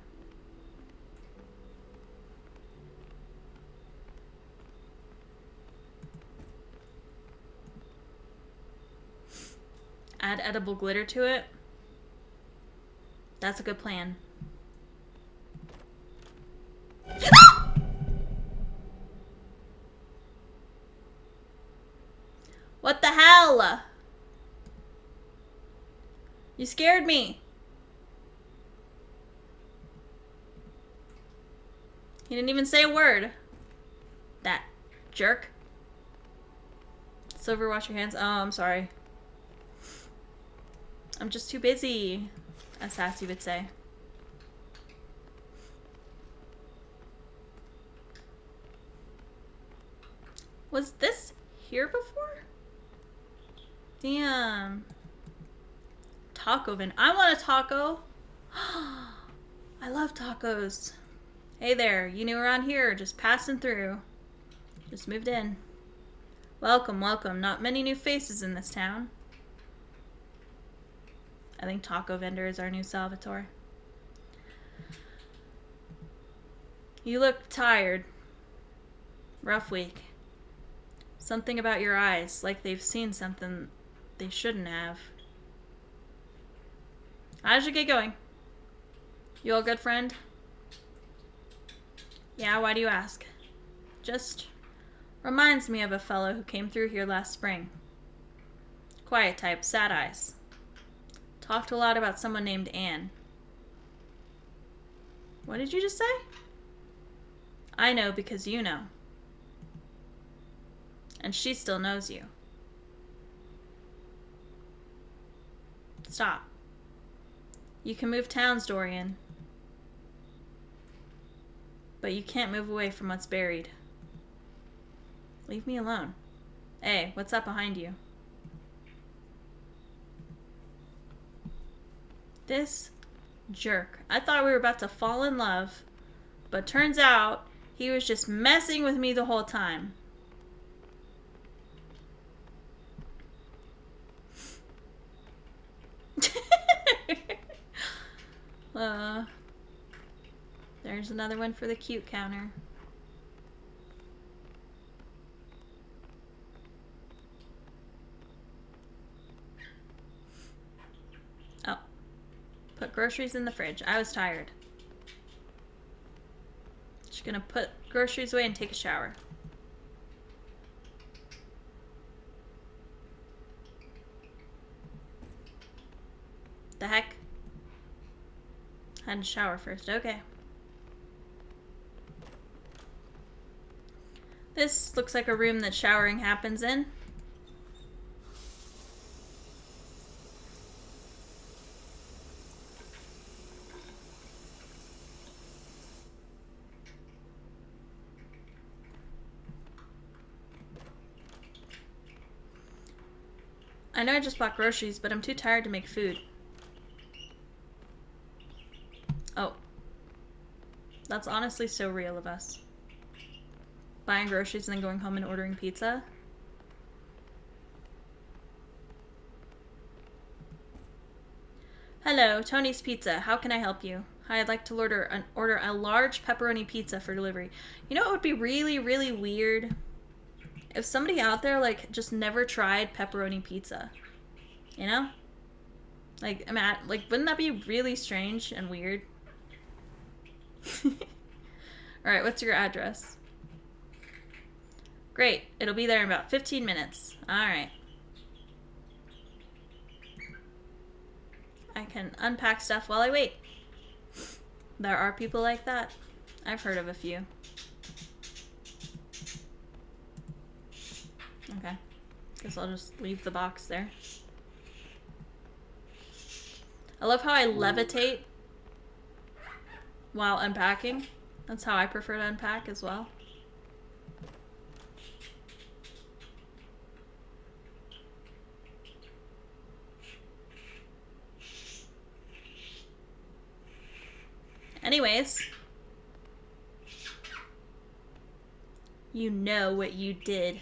Add edible glitter to it. That's a good plan. What the hell? You scared me. He didn't even say a word. That jerk. Silver, wash your hands. Oh, I'm sorry. I'm just too busy, as Sassy would say. Was this here before? Damn. Taco Van. I want a taco. I love tacos. Hey there, you new around here, just passing through. Just moved in. Welcome, welcome. Not many new faces in this town. I think Taco Vendor is our new Salvatore. You look tired. Rough week. Something about your eyes, like they've seen something they shouldn't have. How'd you get going? You all good, friend? Yeah, why do you ask? Just reminds me of a fellow who came through here last spring. Quiet type, sad eyes. Talked a lot about someone named Anne. What did you just say? I know because you know. And she still knows you. Stop. You can move towns, Dorian. But you can't move away from what's buried. Leave me alone. Hey, what's up behind you? This jerk. I thought we were about to fall in love, but turns out he was just messing with me the whole time. There's another one for the cute counter. Oh. Put groceries in the fridge. I was tired. Just gonna put groceries away and take a shower. The heck? Had to shower first. Okay. This looks like a room that showering happens in. I know I just bought groceries, but I'm too tired to make food. Oh. That's honestly so real of us. Buying groceries and then going home and ordering pizza. Hello, Tony's Pizza. How can I help you? Hi, I'd like to order a large pepperoni pizza for delivery. You know what would be really, really weird? If somebody out there, like, just never tried pepperoni pizza. You know? Like, wouldn't that be really strange and weird? Alright, what's your address? Great. It'll be there in about 15 minutes. Alright. I can unpack stuff while I wait. There are people like that. I've heard of a few. Okay. Guess I'll just leave the box there. I love how I levitate while unpacking. That's how I prefer to unpack as well. Anyways, you know what you did.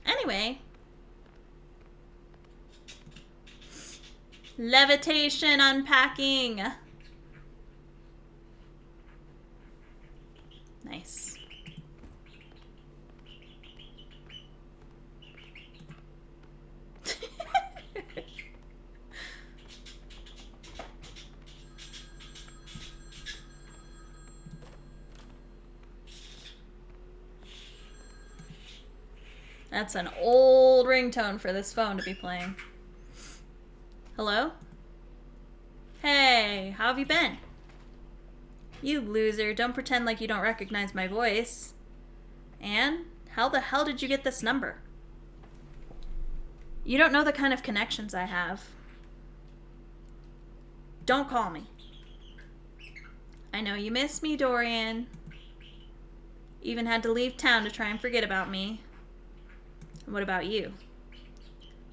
Anyway, levitation unpacking. Nice. That's an old ringtone for this phone to be playing. Hello? Hey, how have you been? You loser, don't pretend like you don't recognize my voice. Anne, how the hell did you get this number? You don't know the kind of connections I have. Don't call me. I know you miss me, Dorian. Even had to leave town to try and forget about me. And what about you?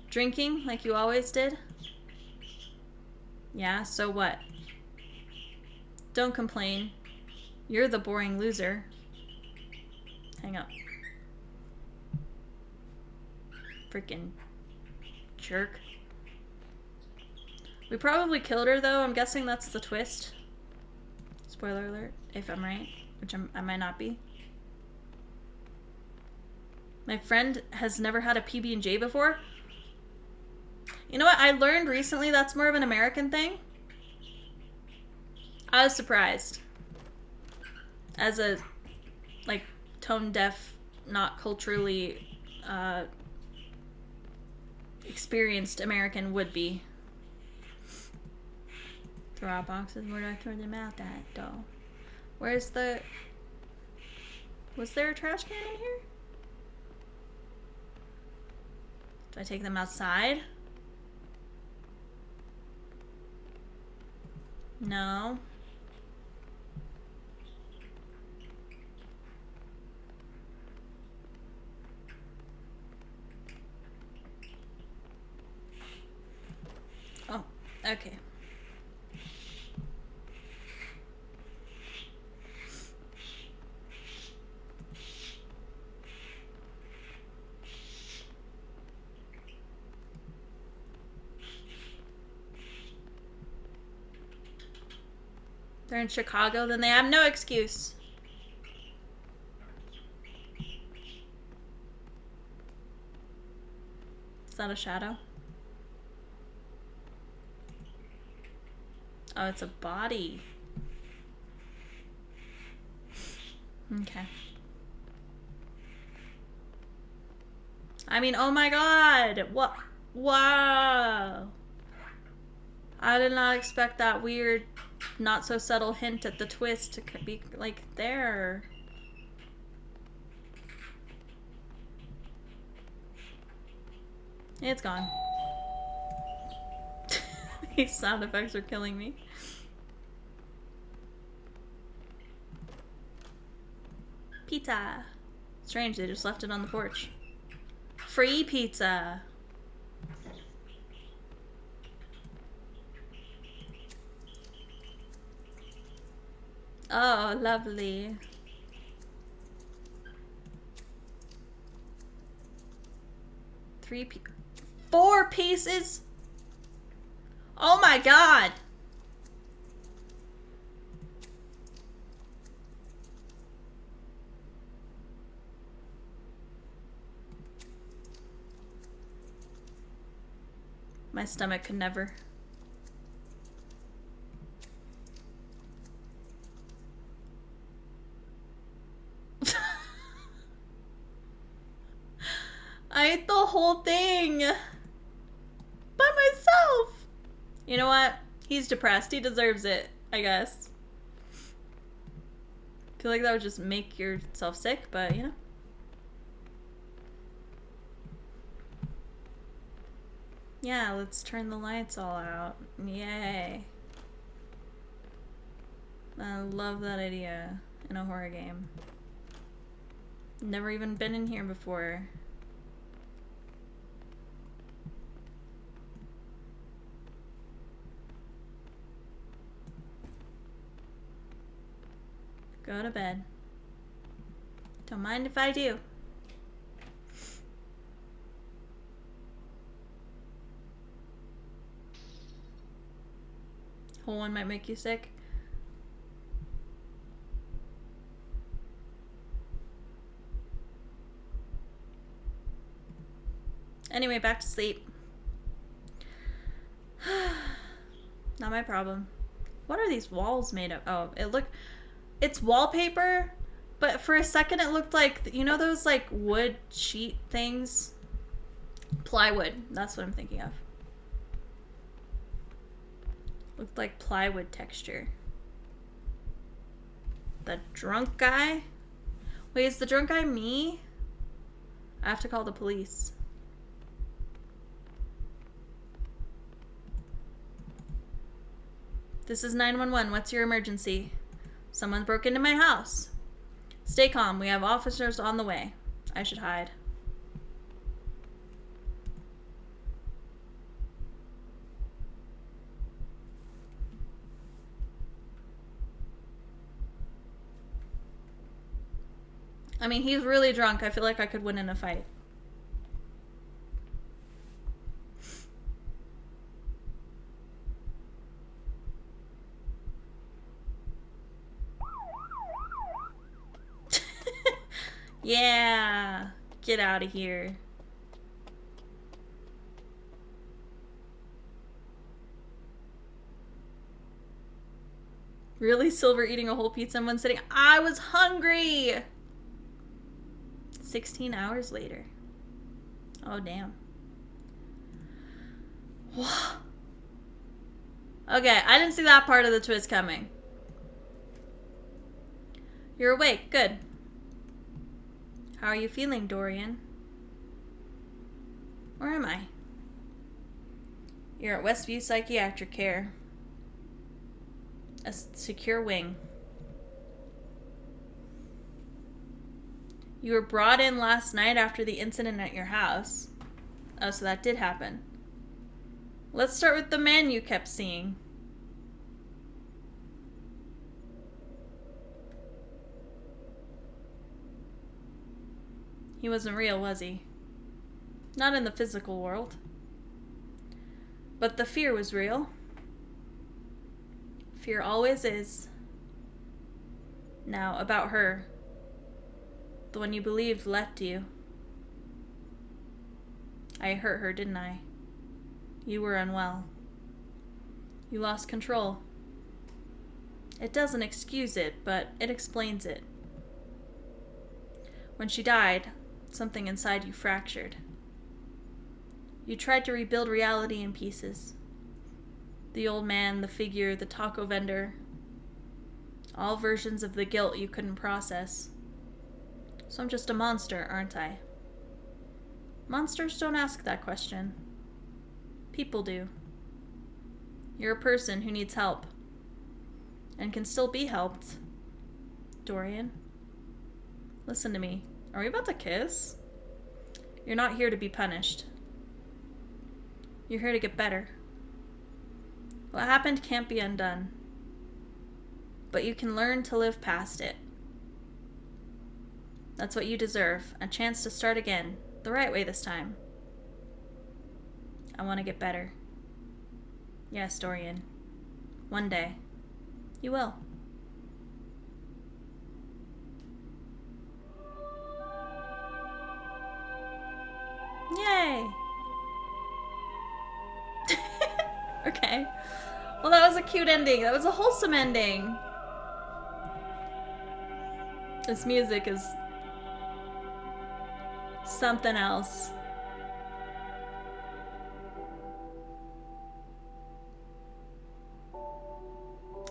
Drinking like you always did? Yeah, so what? Don't complain. You're the boring loser. Hang up. Freaking jerk. We probably killed her, though. I'm guessing that's the twist. Spoiler alert, if I'm right, which I might not be. My friend has never had a PB&J before. You know what? I learned recently that's more of an American thing. I was surprised. As a, like, tone-deaf, not culturally experienced American would be. Throw out boxes. Where do I throw them out at, though? Where's the... Was there a trash can in here? Do I take them outside? No. Oh, okay. They're in Chicago, then they have no excuse. Is that a shadow? Oh, it's a body. Okay. I mean, oh my god! What? Wow! I did not expect that weird, not so subtle hint at the twist to be, like, there. It's gone. These sound effects are killing me. Pizza. Strange, they just left it on the porch. Free pizza. Oh, lovely. 4 pieces? Oh my god! My stomach could never. I ate the whole thing by myself. You know what? He's depressed. He deserves it, I guess. I feel like that would just make yourself sick, but you know. Yeah, let's turn the lights all out. Yay. I love that idea in a horror game. Never even been in here before. Go to bed. Don't mind if I do. Whole one might make you sick. Anyway, back to sleep. Not my problem. What are these walls made of? Oh, it's wallpaper, but for a second it looked like, you know those like wood sheet things? Plywood, that's what I'm thinking of. Looked like plywood texture. The drunk guy? Wait, is the drunk guy me? I have to call the police. This is 911. What's your emergency? Someone broke into my house. Stay calm. We have officers on the way. I should hide. I mean, he's really drunk. I feel like I could win in a fight. Yeah. Get out of here. Really, Silver eating a whole pizza in one sitting? I was hungry! 16 hours later. Oh, damn. Okay, I didn't see that part of the twist coming. You're awake. Good. How are you feeling, Dorian? Where am I? You're at Westview Psychiatric Care. A secure wing. You were brought in last night after the incident at your house. Oh, so that did happen. Let's start with the man you kept seeing. He wasn't real, was he? Not in the physical world. But the fear was real. Fear always is. Now, about her. The one you believed left you. I hurt her, didn't I? You were unwell. You lost control. It doesn't excuse it, but it explains it. When she died, something inside you fractured. You tried to rebuild reality in pieces. The old man, the figure, the taco vendor. All versions of the guilt you couldn't process. So I'm just a monster, aren't I? Monsters don't ask that question. People do. You're a person who needs help. And can still be helped. Dorian, listen to me. Are we about to kiss? You're not here to be punished. You're here to get better. What happened can't be undone. But you can learn to live past it. That's what you deserve. A chance to start again. The right way this time. I want to get better. Yes, Dorian. One day. You will. Yay! Okay. Well, that was a cute ending. That was a wholesome ending. This music is something else.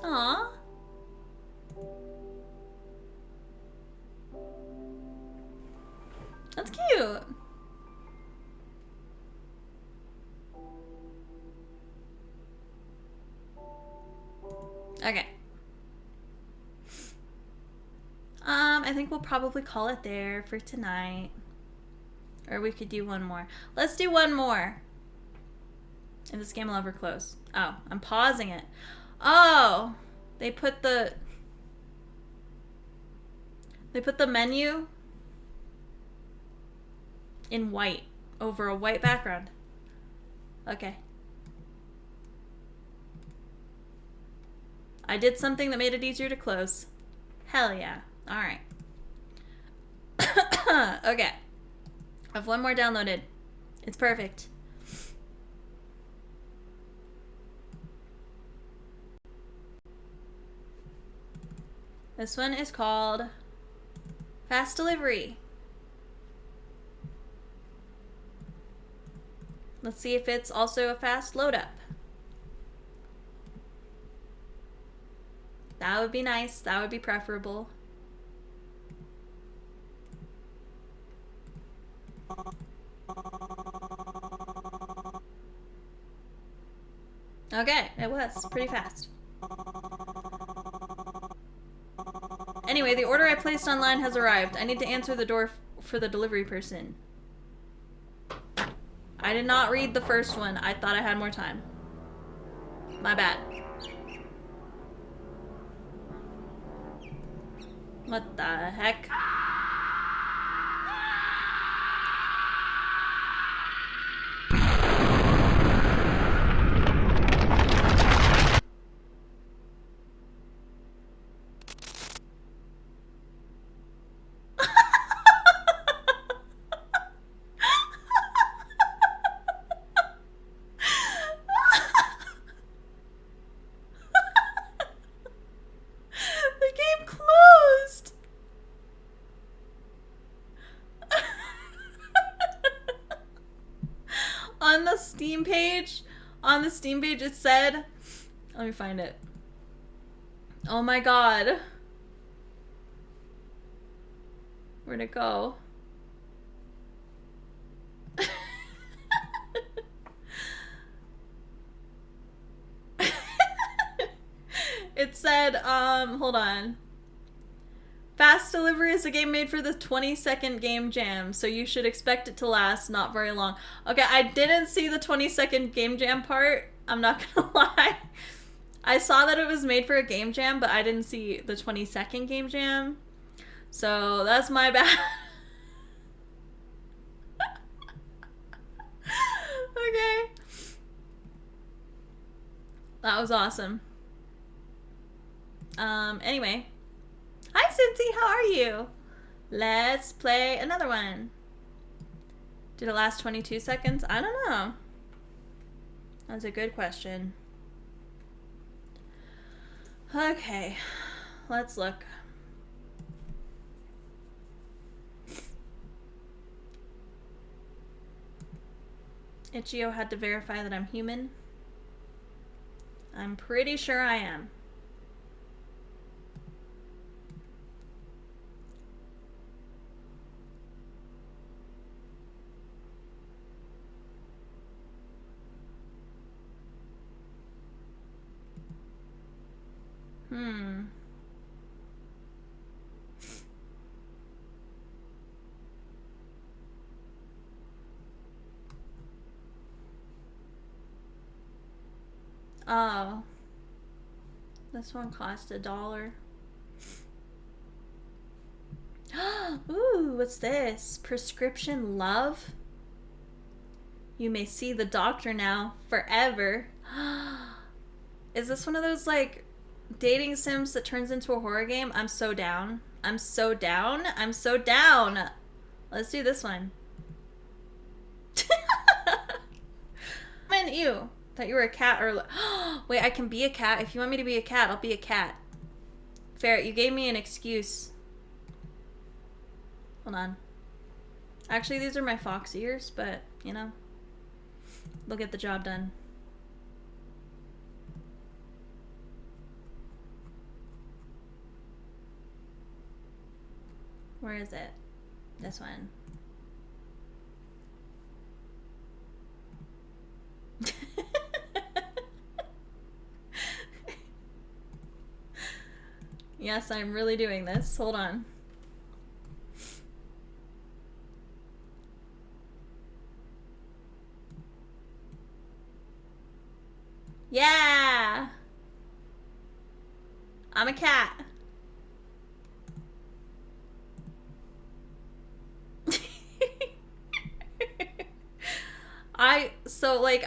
Aww. That's cute. Okay. I think we'll probably call it there for tonight. Or we could do one more. Let's do one more. If this game will ever close. Oh, I'm pausing it. Oh, they put the menu in white over a white background. Okay. I did something that made it easier to close. Hell yeah. All right. Okay. I have one more downloaded. It's perfect. This one is called Fast Delivery. Let's see if it's also a fast load up. That would be nice. That would be preferable. Okay, it was pretty fast. Anyway, the order I placed online has arrived. I need to answer the door for the delivery person. I did not read the first one. I thought I had more time. My bad. What the heck? The game closed. On the Steam page, it said, let me find it. Oh my god. Where'd it go? It said, hold on. Fast Delivery is a game made for the 20-second game jam, so you should expect it to last not very long. Okay, I didn't see the 20-second game jam part. I'm not gonna lie. I saw that it was made for a game jam, but I didn't see the 20-second game jam. So that's my bad. Okay. That was awesome. Anyway. Hi, Cincy, how are you? Let's play another one. Did it last 22 seconds? I don't know. That's a good question. Okay, let's look. Itch.io had to verify that I'm human. I'm pretty sure I am. Oh. This one cost $1. Ooh, what's this? Prescription love? You may see the doctor now, forever. Is this one of those, like, dating sims that turns into a horror game? I'm so down. I'm so down. I'm so down. Let's do this one. Man, ew. Thought you were a cat or... Wait, I can be a cat. If you want me to be a cat, I'll be a cat. Ferret, you gave me an excuse. Hold on. Actually, these are my fox ears, but, you know, they'll get the job done. Where is it? This one. Yes, I'm really doing this. Hold on. Yeah! I'm a cat.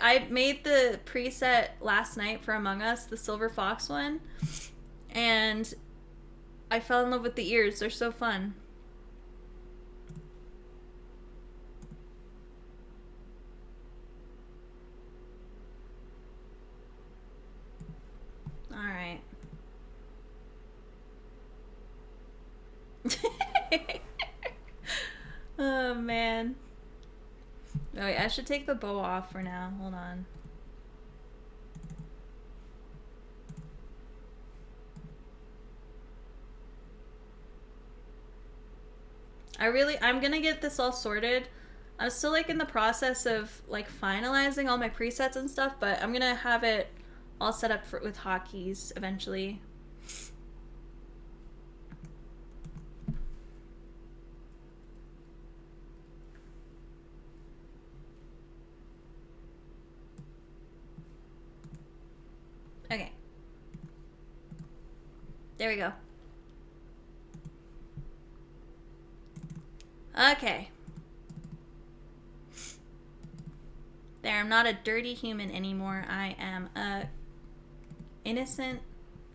I made the preset last night for Among Us, the Silver Fox one, and I fell in love with the ears. They're so fun. All right. Oh, man. Oh, wait, I should take the bow off for now. Hold on. I'm gonna get this all sorted. I'm still like in the process of like finalizing all my presets and stuff, but I'm gonna have it all set up with hotkeys eventually. Okay. There we go. Okay. There, I'm not a dirty human anymore. I am a innocent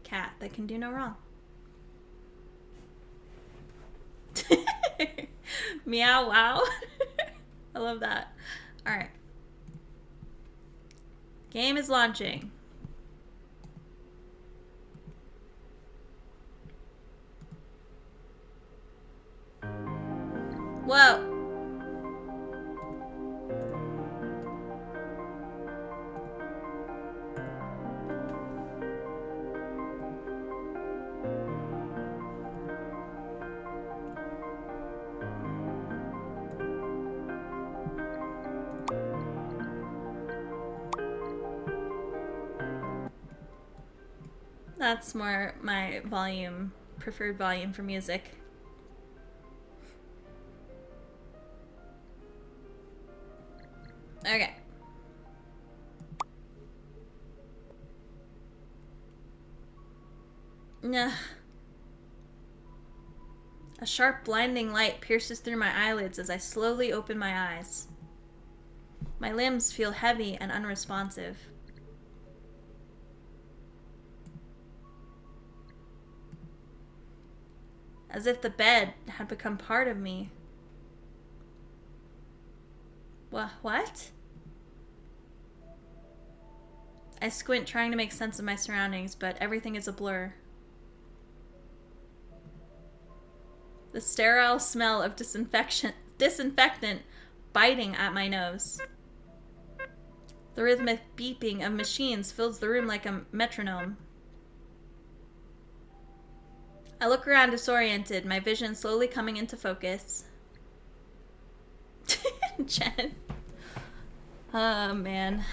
cat that can do no wrong. Meow wow. I love that. Alright. Game is launching. Whoa. That's more my preferred volume for music. Okay. Nah. A sharp, blinding light pierces through my eyelids as I slowly open my eyes. My limbs feel heavy and unresponsive. As if the bed had become part of me. What? I squint, trying to make sense of my surroundings, but everything is a blur. The sterile smell of disinfectant biting at my nose. The rhythmic beeping of machines fills the room like a metronome. I look around disoriented, my vision slowly coming into focus. Jen. Oh, man.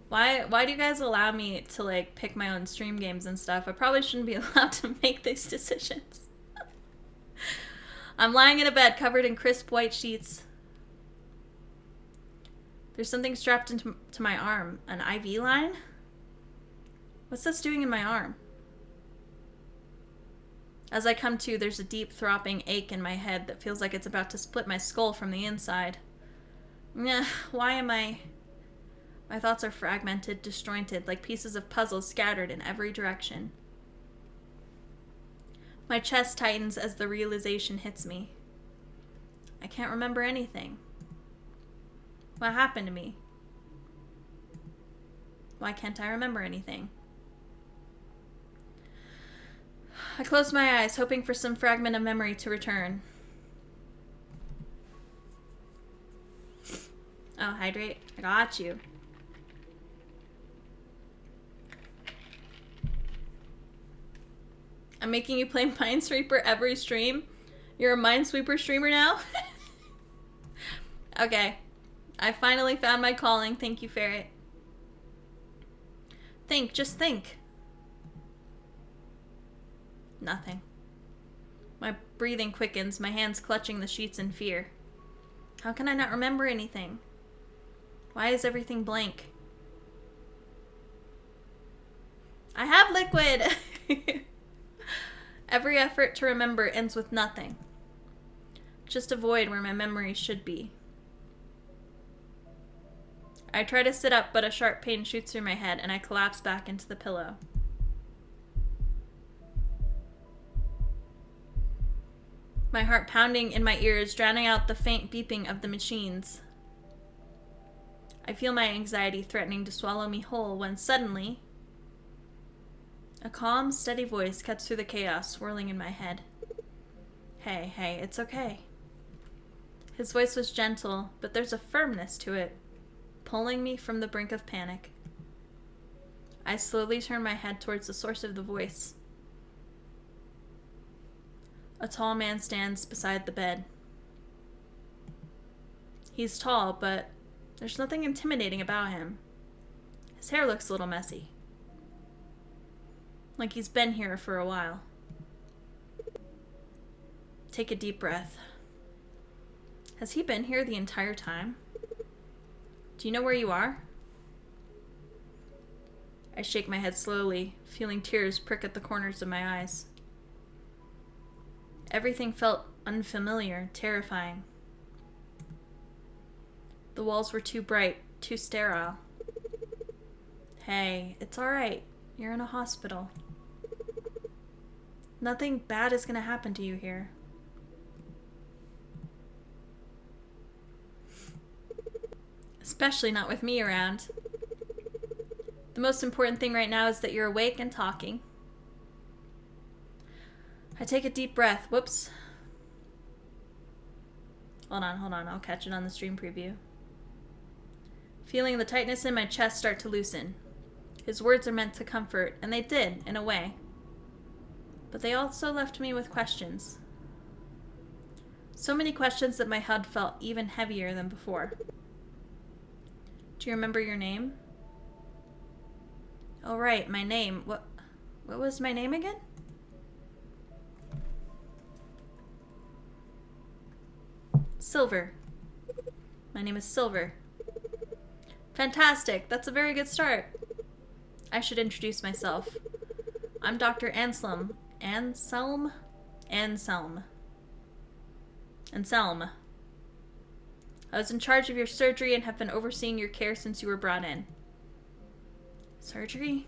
Why do you guys allow me to, like, pick my own stream games and stuff? I probably shouldn't be allowed to make these decisions. I'm lying in a bed covered in crisp white sheets. There's something strapped into my arm. An IV line? What's this doing in my arm? As I come to, there's a deep, throbbing ache in my head that feels like it's about to split my skull from the inside. Why am I... My thoughts are fragmented, disjointed, like pieces of puzzles scattered in every direction. My chest tightens as the realization hits me. I can't remember anything. What happened to me? Why can't I remember anything? I close my eyes, hoping for some fragment of memory to return. Oh, hydrate. I got you. I'm making you play Minesweeper every stream? You're a Minesweeper streamer now? Okay. I finally found my calling. Thank you, Ferret. Think. Just think. Nothing. My breathing quickens, my hands clutching the sheets in fear. How can I not remember anything? Why is everything blank? I have liquid! Every effort to remember ends with nothing. Just a void where my memory should be. I try to sit up, but a sharp pain shoots through my head, and I collapse back into the pillow. My heart pounding in my ears, drowning out the faint beeping of the machines. I feel my anxiety threatening to swallow me whole when suddenly, a calm, steady voice cuts through the chaos swirling in my head. Hey, it's okay. His voice was gentle, but there's a firmness to it, pulling me from the brink of panic. I slowly turn my head towards the source of the voice. A tall man stands beside the bed. He's tall, but there's nothing intimidating about him. His hair looks a little messy. Like he's been here for a while. Take a deep breath. Has he been here the entire time? Do you know where you are? I shake my head slowly, feeling tears prick at the corners of my eyes. Everything felt unfamiliar, terrifying. The walls were too bright, too sterile. Hey, it's alright. You're in a hospital. Nothing bad is gonna happen to you here. Especially not with me around. The most important thing right now is that you're awake and talking. I take a deep breath. Whoops. Hold on. I'll catch it on the stream preview. Feeling the tightness in my chest start to loosen. His words are meant to comfort, and they did, in a way. But they also left me with questions. So many questions that my head felt even heavier than before. Do you remember your name? Oh, right, my name. What was my name again? Silver. My name is Silver. Fantastic. That's a very good start. I should introduce myself. I'm Dr. Anselm. Anselm. I was in charge of your surgery and have been overseeing your care since you were brought in. Surgery?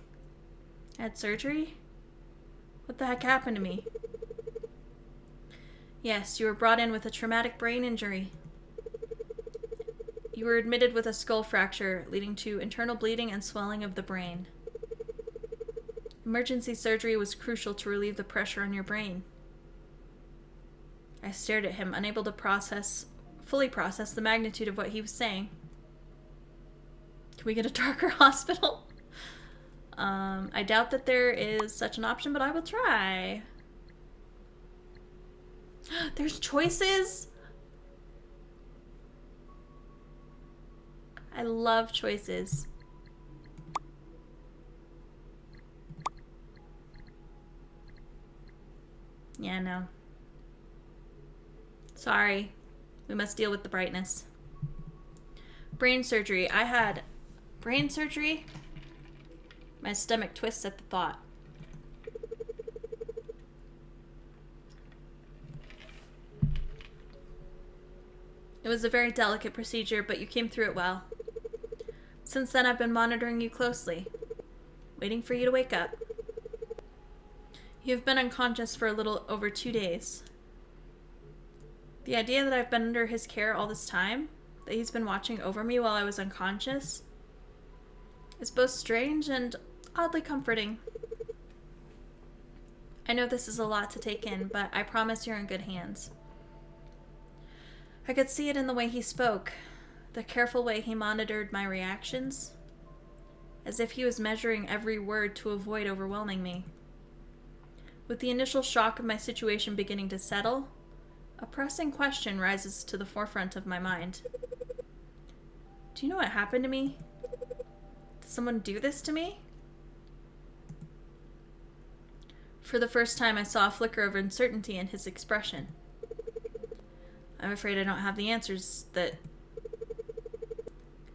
I had surgery? What the heck happened to me? Yes, you were brought in with a traumatic brain injury. You were admitted with a skull fracture, leading to internal bleeding and swelling of the brain. Emergency surgery was crucial to relieve the pressure on your brain. I stared at him, unable to fully process the magnitude of what he was saying. Can we get a darker hospital? I doubt that there is such an option, but I will try. There's choices? I love choices. Yeah, no. Sorry. We must deal with the brightness. Brain surgery. I had brain surgery? My stomach twists at the thought. It was a very delicate procedure, but you came through it well. Since then, I've been monitoring you closely, waiting for you to wake up. You have been unconscious for a little over 2 days. The idea that I've been under his care all this time, that he's been watching over me while I was unconscious, is both strange and oddly comforting. I know this is a lot to take in, but I promise you're in good hands. I could see it in the way he spoke, the careful way he monitored my reactions, as if he was measuring every word to avoid overwhelming me. With the initial shock of my situation beginning to settle, a pressing question rises to the forefront of my mind. Do you know what happened to me? Did someone do this to me? For the first time, I saw a flicker of uncertainty in his expression. I'm afraid I don't have the answers. That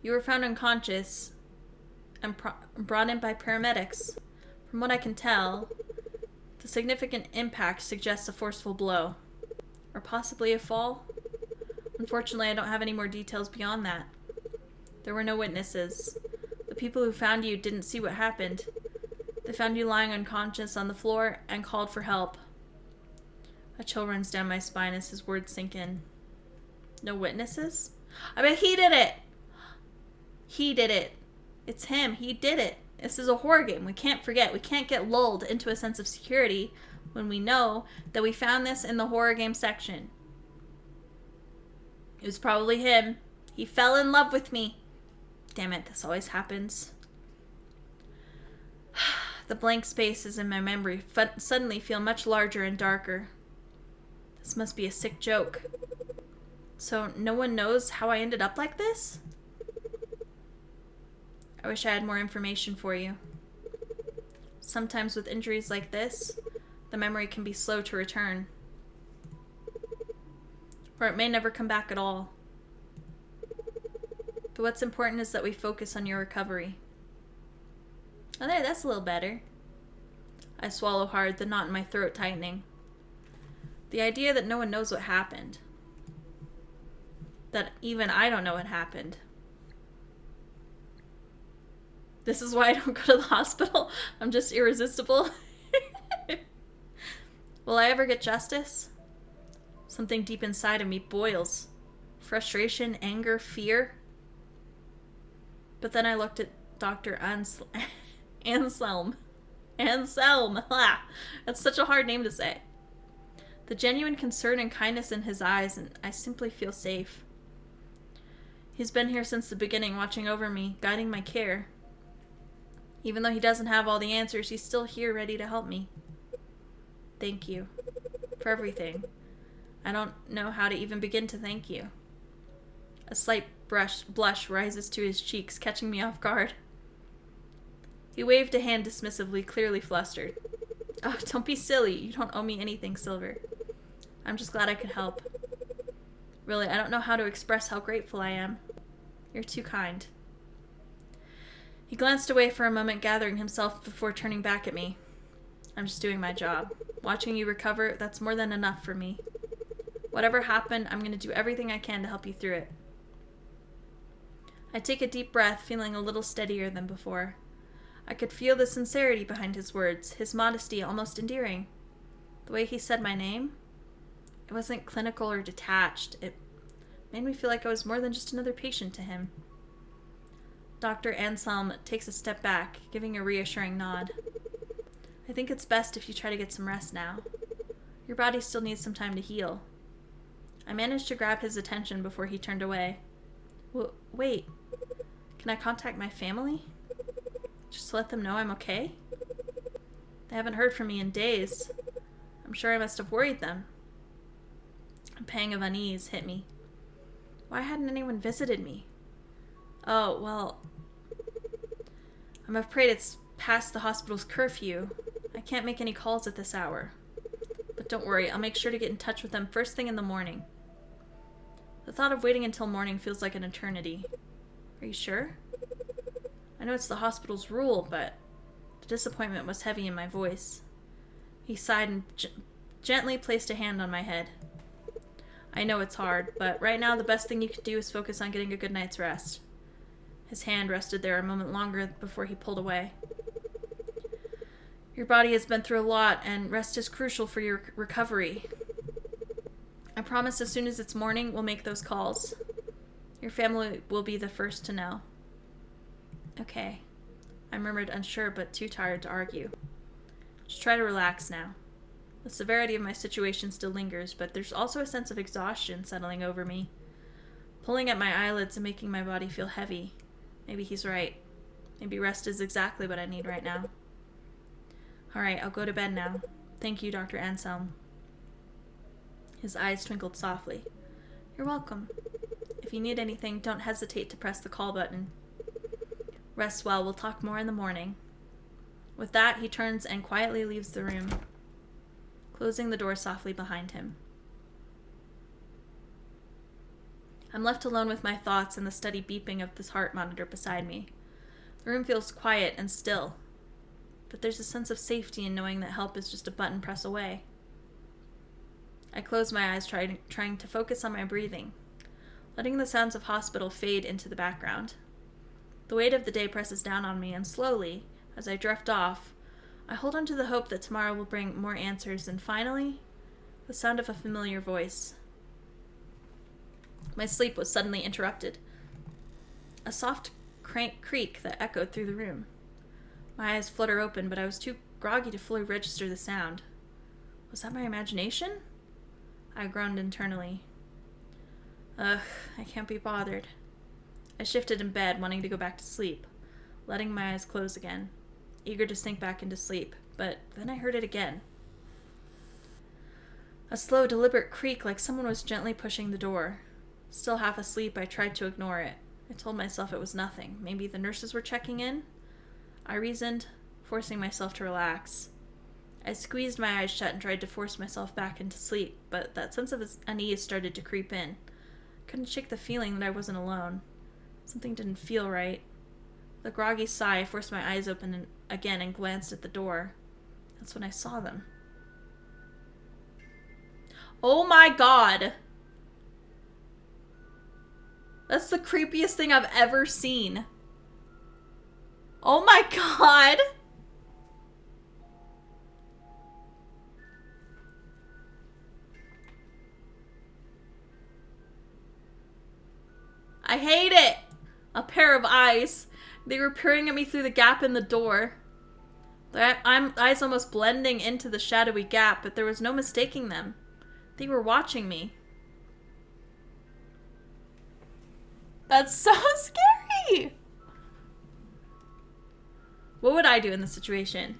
you were found unconscious and brought in by paramedics. From what I can tell, the significant impact suggests a forceful blow. Or possibly a fall. Unfortunately, I don't have any more details beyond that. There were no witnesses. The people who found you didn't see what happened. They found you lying unconscious on the floor and called for help. A chill runs down my spine as his words sink in. No witnesses? I bet he did it! He did it. It's him. He did it. This is a horror game. We can't forget. We can't get lulled into a sense of security when we know that we found this in the horror game section. It was probably him. He fell in love with me. Damn it, this always happens. The blank spaces in my memory suddenly feel much larger and darker. This must be a sick joke. So no one knows how I ended up like this? I wish I had more information for you. Sometimes with injuries like this, the memory can be slow to return. Or it may never come back at all. But what's important is that we focus on your recovery. Oh, there, that's a little better. I swallow hard, the knot in my throat tightening. The idea that no one knows what happened. That even I don't know what happened. This is why I don't go to the hospital. I'm just irresistible. Will I ever get justice? Something deep inside of me boils. Frustration, anger, fear. But then I looked at Dr. Anselm. Anselm. That's such a hard name to say. The genuine concern and kindness in his eyes, and I simply feel safe. He's been here since the beginning, watching over me, guiding my care. Even though he doesn't have all the answers, he's still here ready to help me. Thank you for everything. I don't know how to even begin to thank you. A slight blush rises to his cheeks, catching me off guard. He waved a hand dismissively, clearly flustered. Oh, don't be silly. You don't owe me anything, Silver. I'm just glad I could help. Really, I don't know how to express how grateful I am. You're too kind. He glanced away for a moment, gathering himself before turning back at me. I'm just doing my job. Watching you recover, that's more than enough for me. Whatever happened, I'm going to do everything I can to help you through it. I take a deep breath, feeling a little steadier than before. I could feel the sincerity behind his words, his modesty almost endearing. The way he said my name, it wasn't clinical or detached. It made me feel like I was more than just another patient to him. Dr. Anselm takes a step back, giving a reassuring nod. I think it's best if you try to get some rest now. Your body still needs some time to heal. I managed to grab his attention before he turned away. Wait, can I contact my family? Just to let them know I'm okay? They haven't heard from me in days. I'm sure I must have worried them. A pang of unease hit me. Why hadn't anyone visited me? Oh, well, I'm afraid it's past the hospital's curfew. I can't make any calls at this hour. But don't worry, I'll make sure to get in touch with them first thing in the morning. The thought of waiting until morning feels like an eternity. Are you sure? I know it's the hospital's rule, but the disappointment was heavy in my voice. He sighed and gently placed a hand on my head. I know it's hard, but right now the best thing you can do is focus on getting a good night's rest. His hand rested there a moment longer before he pulled away. Your body has been through a lot, and rest is crucial for your recovery. I promise as soon as it's morning, we'll make those calls. Your family will be the first to know. Okay. I murmured, unsure but too tired to argue. Just try to relax now. The severity of my situation still lingers, but there's also a sense of exhaustion settling over me, pulling at my eyelids and making my body feel heavy. Maybe he's right. Maybe rest is exactly what I need right now. All right, I'll go to bed now. Thank you, Dr. Anselm. His eyes twinkled softly. You're welcome. If you need anything, don't hesitate to press the call button. Rest well. We'll talk more in the morning. With that, he turns and quietly leaves the room, closing the door softly behind him. I'm left alone with my thoughts and the steady beeping of this heart monitor beside me. The room feels quiet and still, but there's a sense of safety in knowing that help is just a button press away. I close my eyes, trying to focus on my breathing, letting the sounds of hospital fade into the background. The weight of the day presses down on me, and slowly, as I drift off, I hold on to the hope that tomorrow will bring more answers, and finally, the sound of a familiar voice. My sleep was suddenly interrupted. A soft creak that echoed through the room. My eyes flutter open, but I was too groggy to fully register the sound. Was that my imagination? I groaned internally. Ugh, I can't be bothered. I shifted in bed, wanting to go back to sleep, letting my eyes close again, eager to sink back into sleep, but then I heard it again. A slow, deliberate creak like someone was gently pushing the door. Still half asleep, I tried to ignore it. I told myself it was nothing. Maybe the nurses were checking in? I reasoned, forcing myself to relax. I squeezed my eyes shut and tried to force myself back into sleep, but that sense of unease started to creep in. I couldn't shake the feeling that I wasn't alone. Something didn't feel right. The groggy sigh forced my eyes open again and glanced at the door. That's when I saw them. Oh my god! That's the creepiest thing I've ever seen. Oh my god! I hate it! A pair of eyes. They were peering at me through the gap in the door. Their eyes almost blending into the shadowy gap, but there was no mistaking them. They were watching me. That's so scary! What would I do in this situation?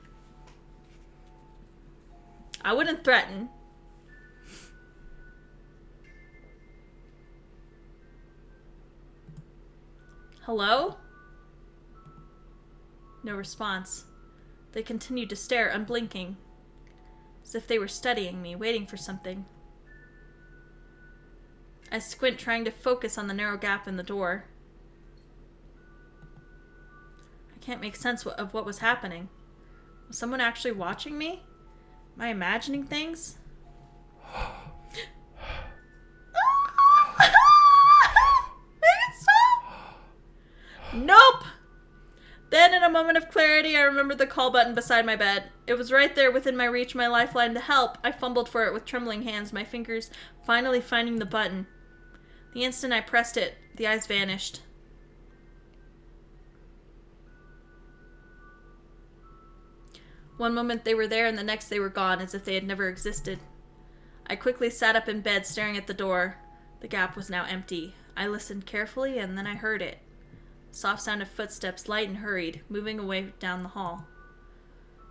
I wouldn't threaten. Hello? No response. They continued to stare, unblinking, as if they were studying me, waiting for something. I squint, trying to focus on the narrow gap in the door. I can't make sense of what was happening. Was someone actually watching me? Am I imagining things? Nope! Then, in a moment of clarity, I remembered the call button beside my bed. It was right there within my reach, my lifeline to help. I fumbled for it with trembling hands, my fingers finally finding the button. The instant I pressed it, the eyes vanished. One moment they were there, and the next they were gone, as if they had never existed. I quickly sat up in bed, staring at the door. The gap was now empty. I listened carefully, and then I heard it. Soft sound of footsteps, light and hurried, moving away down the hall.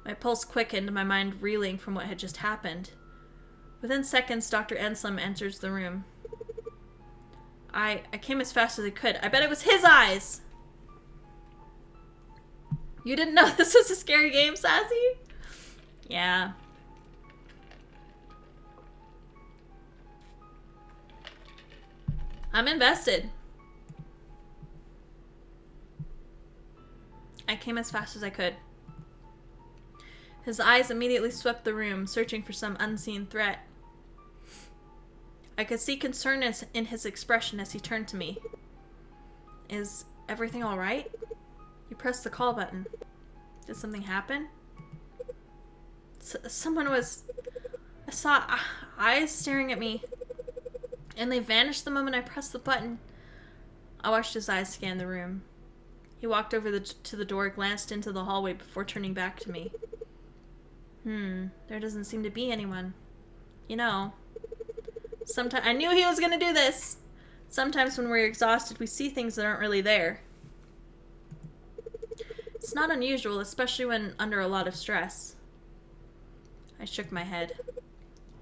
My pulse quickened, my mind reeling from what had just happened. Within seconds, Dr. Anselm enters the room. I came as fast as I could. I bet it was his eyes! You didn't know this was a scary game, Sassy? Yeah. I'm invested. I came as fast as I could. His eyes immediately swept the room, searching for some unseen threat. I could see concern in his expression as he turned to me. Is everything all right? You pressed the call button. Did something happen? Someone was... I saw eyes staring at me, and they vanished the moment I pressed the button. I watched his eyes scan the room. He walked over to the door, glanced into the hallway before turning back to me. There doesn't seem to be anyone. You know, sometimes I knew he was going to do this. Sometimes when we're exhausted, we see things that aren't really there. It's not unusual, especially when under a lot of stress. I shook my head.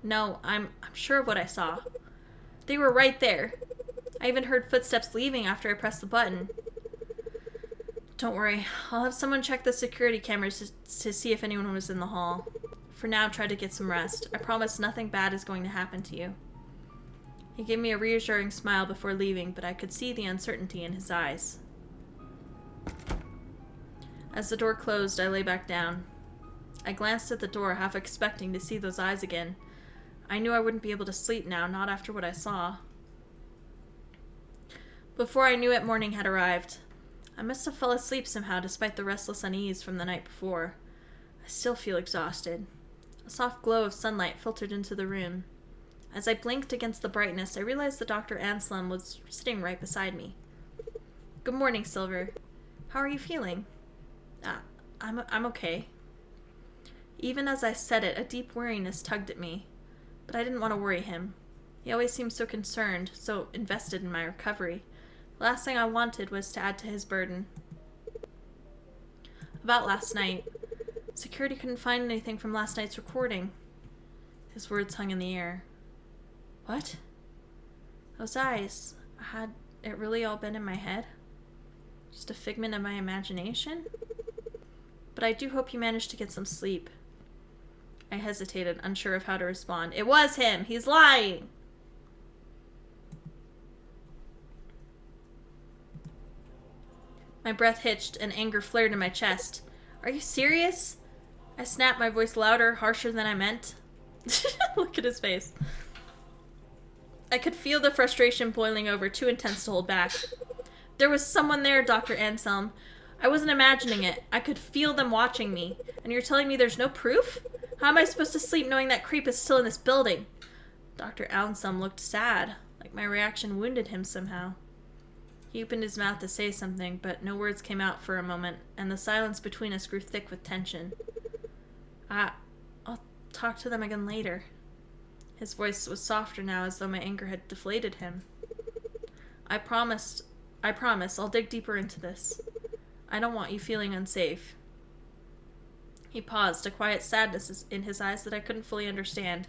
No, I'm sure of what I saw. They were right there. I even heard footsteps leaving after I pressed the button. Don't worry, I'll have someone check the security cameras to see if anyone was in the hall. For now, try to get some rest. I promise nothing bad is going to happen to you. He gave me a reassuring smile before leaving, but I could see the uncertainty in his eyes. As the door closed, I lay back down. I glanced at the door, half expecting to see those eyes again. I knew I wouldn't be able to sleep now, not after what I saw. Before I knew it, morning had arrived. I must have fell asleep somehow despite the restless unease from the night before. I still feel exhausted. A soft glow of sunlight filtered into the room. As I blinked against the brightness, I realized that Dr. Anselm was sitting right beside me. Good morning, Silver. How are you feeling? I'm okay. Even as I said it, a deep weariness tugged at me. But I didn't want to worry him. He always seemed so concerned, so invested in my recovery. The last thing I wanted was to add to his burden. About last night. Security couldn't find anything from last night's recording. His words hung in the air. What? Those eyes. Had it really all been in my head? Just a figment of my imagination? But I do hope you managed to get some sleep. I hesitated, unsure of how to respond. It was him! He's lying! My breath hitched and anger flared in my chest. Are you serious? I snapped, my voice louder, harsher than I meant. Look at his face. I could feel the frustration boiling over, too intense to hold back. There was someone there, Dr. Anselm. I wasn't imagining it. I could feel them watching me. And you're telling me there's no proof? How am I supposed to sleep knowing that creep is still in this building? Dr. Anselm looked sad, like my reaction wounded him somehow. He opened his mouth to say something, but no words came out for a moment, and the silence between us grew thick with tension. I'll talk to them again later. His voice was softer now, as though my anger had deflated him. I promise, I'll dig deeper into this. I don't want you feeling unsafe. He paused, a quiet sadness in his eyes that I couldn't fully understand.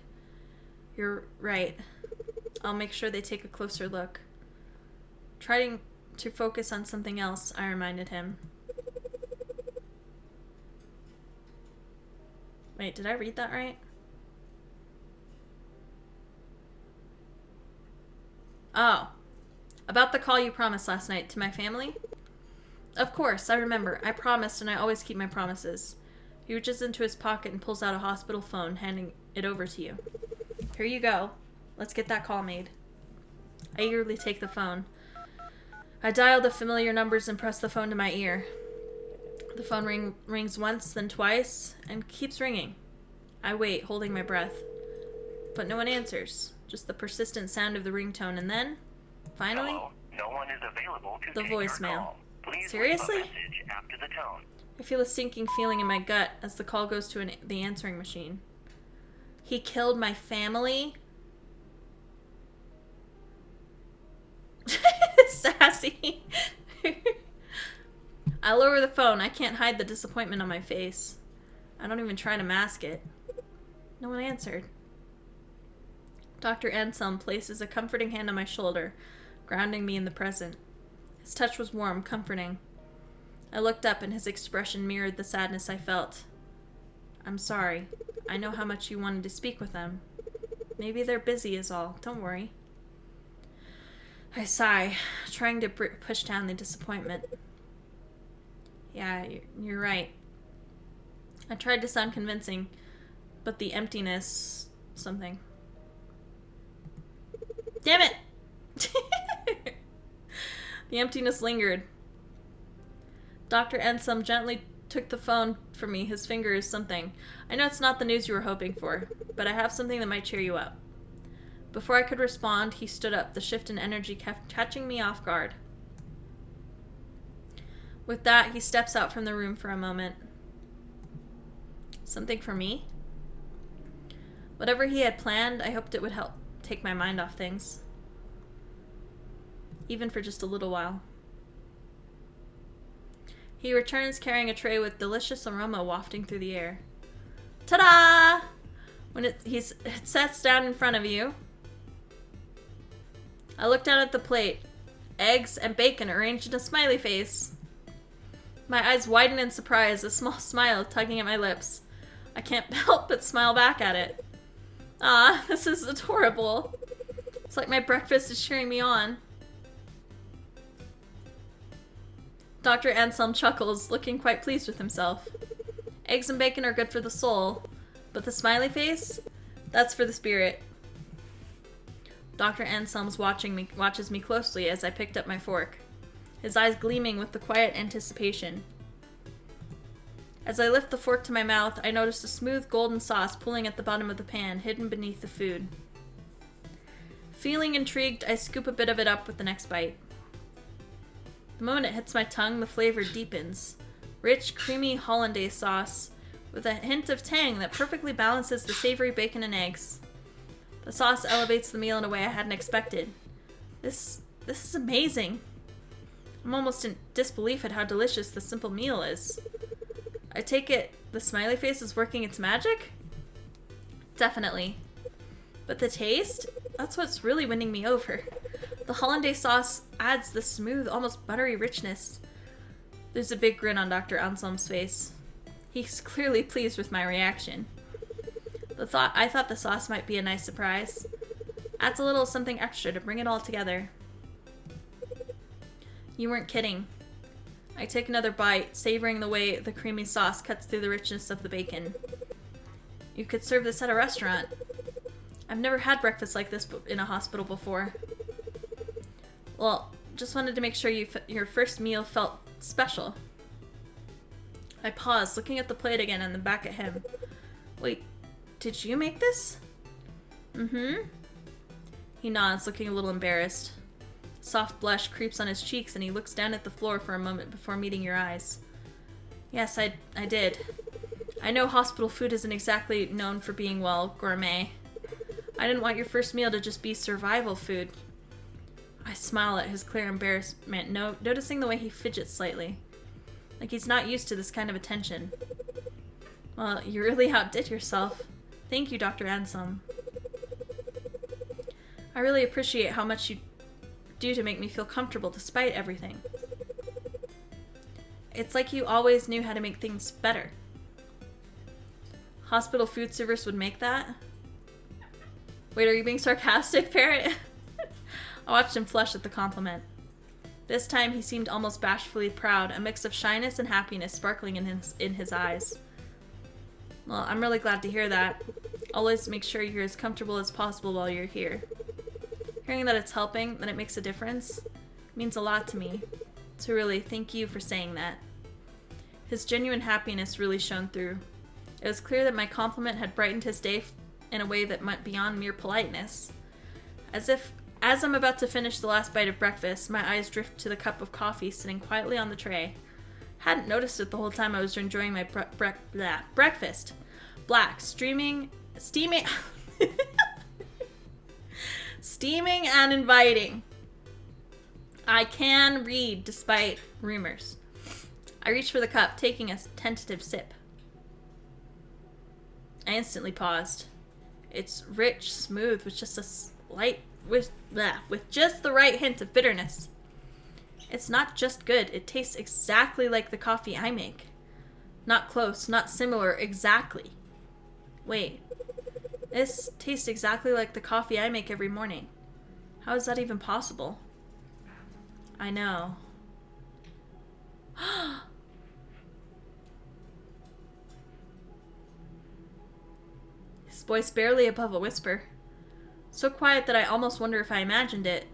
You're right. I'll make sure they take a closer look. Trying to focus on something else, I reminded him. Wait, did I read that right? Oh. About the call you promised last night to my family? Of course, I remember. I promised, and I always keep my promises. He reaches into his pocket and pulls out a hospital phone, handing it over to you. Here you go. Let's get that call made. I eagerly take the phone. I dial the familiar numbers and press the phone to my ear. The phone rings once, then twice, and keeps ringing. I wait, holding my breath. But no one answers. Just the persistent sound of the ringtone, and then, finally, hello, no one is available to the take your voicemail. call. Please Seriously? leave a message after the tone. I feel a sinking feeling in my gut as the call goes to the answering machine. He killed my family? Sassy. I lower the phone. I can't hide the disappointment on my face. I don't even try to mask it. No one answered. Dr. Anselm places a comforting hand on my shoulder, grounding me in the present. His touch was warm, comforting. I looked up and his expression mirrored the sadness I felt. I'm sorry. I know how much you wanted to speak with them. Maybe they're busy is all. Don't worry. I sigh, trying to push down the disappointment. Yeah, you're right. I tried to sound convincing, but the emptiness... something. Damn it! The emptiness lingered. Dr. Anselm gently took the phone from me, his fingers something. I know it's not the news you were hoping for, but I have something that might cheer you up. Before I could respond, he stood up, the shift in energy catching me off guard. With that, he steps out from the room for a moment. Something for me? Whatever he had planned, I hoped it would help take my mind off things. Even for just a little while. He returns carrying a tray with delicious aroma wafting through the air. Ta-da! When it sets down in front of you, I look down at the plate. Eggs and bacon arranged in a smiley face. My eyes widen in surprise, a small smile tugging at my lips. I can't help but smile back at it. Ah, this is adorable. It's like my breakfast is cheering me on. Dr. Anselm chuckles, looking quite pleased with himself. Eggs and bacon are good for the soul, but the smiley face? That's for the spirit. Dr. Anselm watches me closely as I picked up my fork, his eyes gleaming with the quiet anticipation. As I lift the fork to my mouth, I notice a smooth golden sauce pooling at the bottom of the pan, hidden beneath the food. Feeling intrigued, I scoop a bit of it up with the next bite. The moment it hits my tongue, the flavor deepens. Rich, creamy hollandaise sauce with a hint of tang that perfectly balances the savory bacon and eggs. The sauce elevates the meal in a way I hadn't expected. This is amazing. I'm almost in disbelief at how delicious the simple meal is. I take it the smiley face is working its magic? Definitely. But the taste? That's what's really winning me over. The hollandaise sauce adds the smooth, almost buttery richness. There's a big grin on Dr. Anselm's face. He's clearly pleased with my reaction. I thought the sauce might be a nice surprise. Adds a little something extra to bring it all together. You weren't kidding. I take another bite, savoring the way the creamy sauce cuts through the richness of the bacon. You could serve this at a restaurant. I've never had breakfast like this in a hospital before. Well, just wanted to make sure your first meal felt special. I paused, looking at the plate again and then back at him. Wait, did you make this? Mm-hmm. He nods, looking a little embarrassed. Soft blush creeps on his cheeks and he looks down at the floor for a moment before meeting your eyes. Yes, I did. I know hospital food isn't exactly known for being, well, gourmet. I didn't want your first meal to just be survival food. I smile at his clear embarrassment, noticing the way he fidgets slightly. Like he's not used to this kind of attention. Well, you really outdid yourself. Thank you, Dr. Anselm. I really appreciate how much you do to make me feel comfortable despite everything. It's like you always knew how to make things better. Hospital food service would make that? Wait, are you being sarcastic, Parrot? I watched him flush at the compliment. This time he seemed almost bashfully proud, a mix of shyness and happiness sparkling in his eyes. Well, I'm really glad to hear that. Always make sure you're as comfortable as possible while you're here. Hearing that it's helping, that it makes a difference, means a lot to me. So really, thank you for saying that. His genuine happiness really shone through. It was clear that my compliment had brightened his day in a way that went beyond mere politeness. As I'm about to finish the last bite of breakfast, my eyes drift to the cup of coffee sitting quietly on the tray. Hadn't noticed it the whole time I was enjoying my breakfast. Black, steaming and inviting. I can read despite rumors. I reach for the cup, taking a tentative sip. I instantly paused. It's rich, smooth, with just a slight with just the right hint of bitterness. It's not just good, it tastes exactly like the coffee I make. Not close, not similar, exactly. Wait, this tastes exactly like the coffee I make every morning. How is that even possible? I know. His voice barely above a whisper. So quiet that I almost wonder if I imagined it.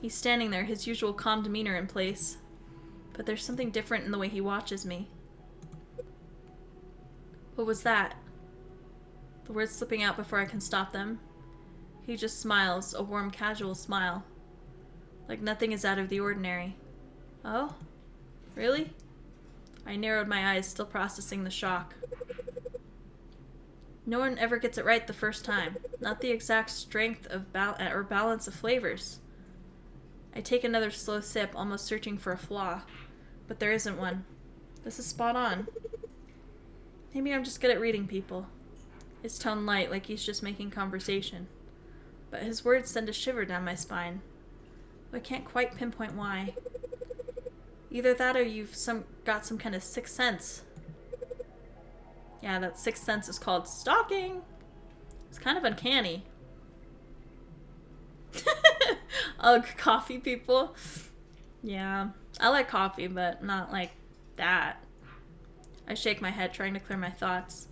He's standing there, his usual calm demeanor in place. But there's something different in the way he watches me. What was that? The words slipping out before I can stop them. He just smiles, a warm, casual smile. Like nothing is out of the ordinary. Oh? Really? I narrowed my eyes, still processing the shock. No one ever gets it right the first time. Not the exact strength of balance of flavors. I take another slow sip, almost searching for a flaw. But there isn't one. This is spot on. Maybe I'm just good at reading people. His tone light, like he's just making conversation. But his words send a shiver down my spine. I can't quite pinpoint why. Either that or you've got some kind of sixth sense. Yeah, that sixth sense is called stalking. It's kind of uncanny. Ugh, coffee people. Yeah, I like coffee, but not like that. I shake my head, trying to clear my thoughts.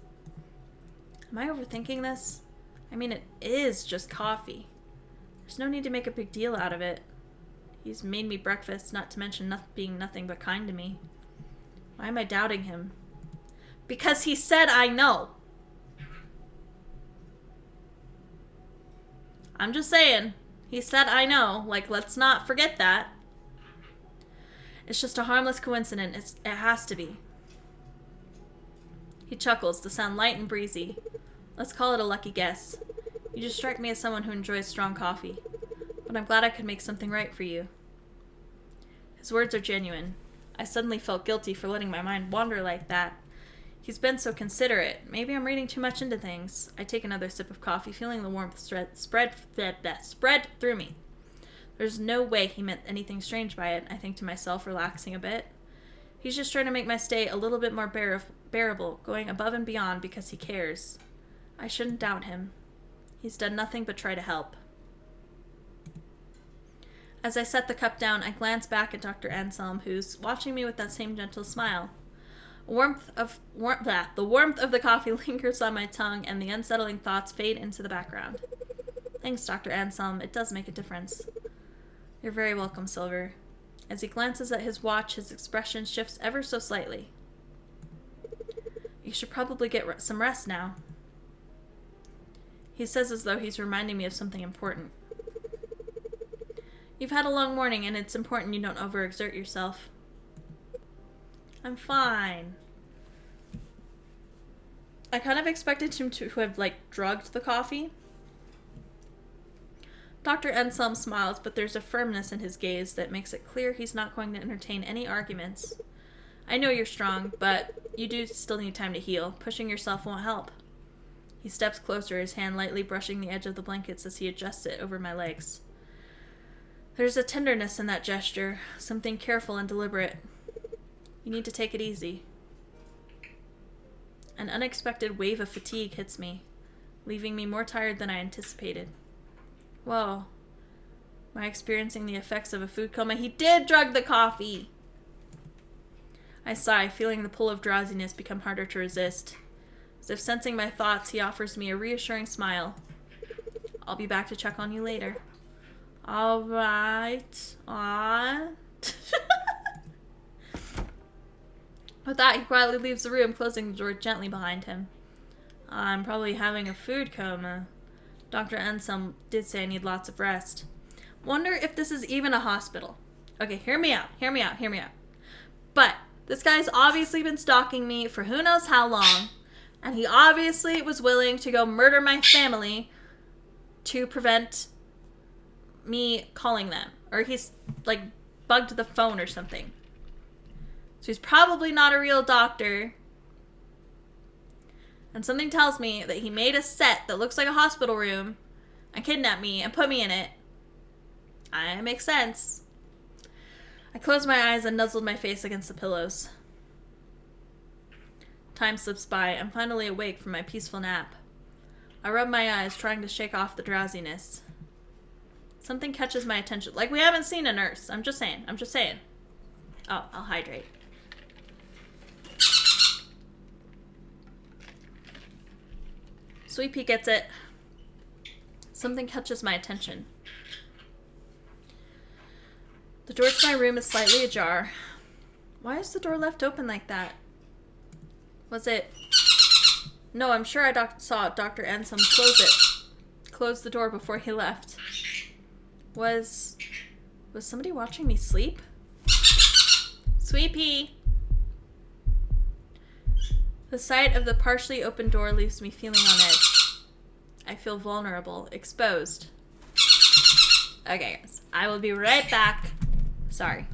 Am I overthinking this? I mean, it is just coffee. There's no need to make a big deal out of it. He's made me breakfast, not to mention being nothing but kind to me. Why am I doubting him? Because he said I know. I'm just saying. He said I know. Like, let's not forget that. It's just a harmless coincidence. It has to be. He chuckles, the sound light and breezy. Let's call it a lucky guess. You just strike me as someone who enjoys strong coffee. But I'm glad I could make something right for you. His words are genuine. I suddenly felt guilty for letting my mind wander like that. He's been so considerate. Maybe I'm reading too much into things. I take another sip of coffee, feeling the warmth spread through me. There's no way he meant anything strange by it, I think to myself, relaxing a bit. He's just trying to make my stay a little bit more bearable, going above and beyond because he cares. I shouldn't doubt him. He's done nothing but try to help. As I set the cup down, I glance back at Dr. Anselm, who's watching me with that same gentle smile. The warmth of the coffee lingers on my tongue, and the unsettling thoughts fade into the background. Thanks, Dr. Anselm. It does make a difference. You're very welcome, Silver. As he glances at his watch, his expression shifts ever so slightly. You should probably get some rest now. He says as though he's reminding me of something important. You've had a long morning, and it's important you don't overexert yourself. I'm fine. I kind of expected him to have, drugged the coffee. Dr. Anselm smiles, but there's a firmness in his gaze that makes it clear he's not going to entertain any arguments. I know you're strong, but you do still need time to heal. Pushing yourself won't help. He steps closer, his hand lightly brushing the edge of the blankets as he adjusts it over my legs. There's a tenderness in that gesture, something careful and deliberate. You need to take it easy. An unexpected wave of fatigue hits me, leaving me more tired than I anticipated. Whoa. Am I experiencing the effects of a food coma? He did drug the coffee! I sigh, feeling the pull of drowsiness become harder to resist. As if sensing my thoughts, he offers me a reassuring smile. I'll be back to check on you later. All right. With that, he quietly leaves the room, closing the door gently behind him. I'm probably having a food coma. Dr. Anselm did say I need lots of rest. Wonder if this is even a hospital. Okay, hear me out. But this guy's obviously been stalking me for who knows how long, and he obviously was willing to go murder my family to prevent me calling them. Or he's, bugged the phone or something. So he's probably not a real doctor. And something tells me that he made a set that looks like a hospital room and kidnapped me and put me in it. It makes sense. I closed my eyes and nuzzled my face against the pillows. Time slips by. I'm finally awake from my peaceful nap. I rub my eyes, trying to shake off the drowsiness. Something catches my attention. We haven't seen a nurse. I'm just saying. Oh, I'll hydrate. Sweet Pea gets it. Something catches my attention. The door to my room is slightly ajar. Why is the door left open like that? Was it... No, I'm sure I saw Dr. Anselm close the door before he left. Was somebody watching me sleep? Sweet Pea! The sight of the partially open door leaves me feeling on edge. I feel vulnerable, exposed. Okay, guys. I will be right back. Sorry.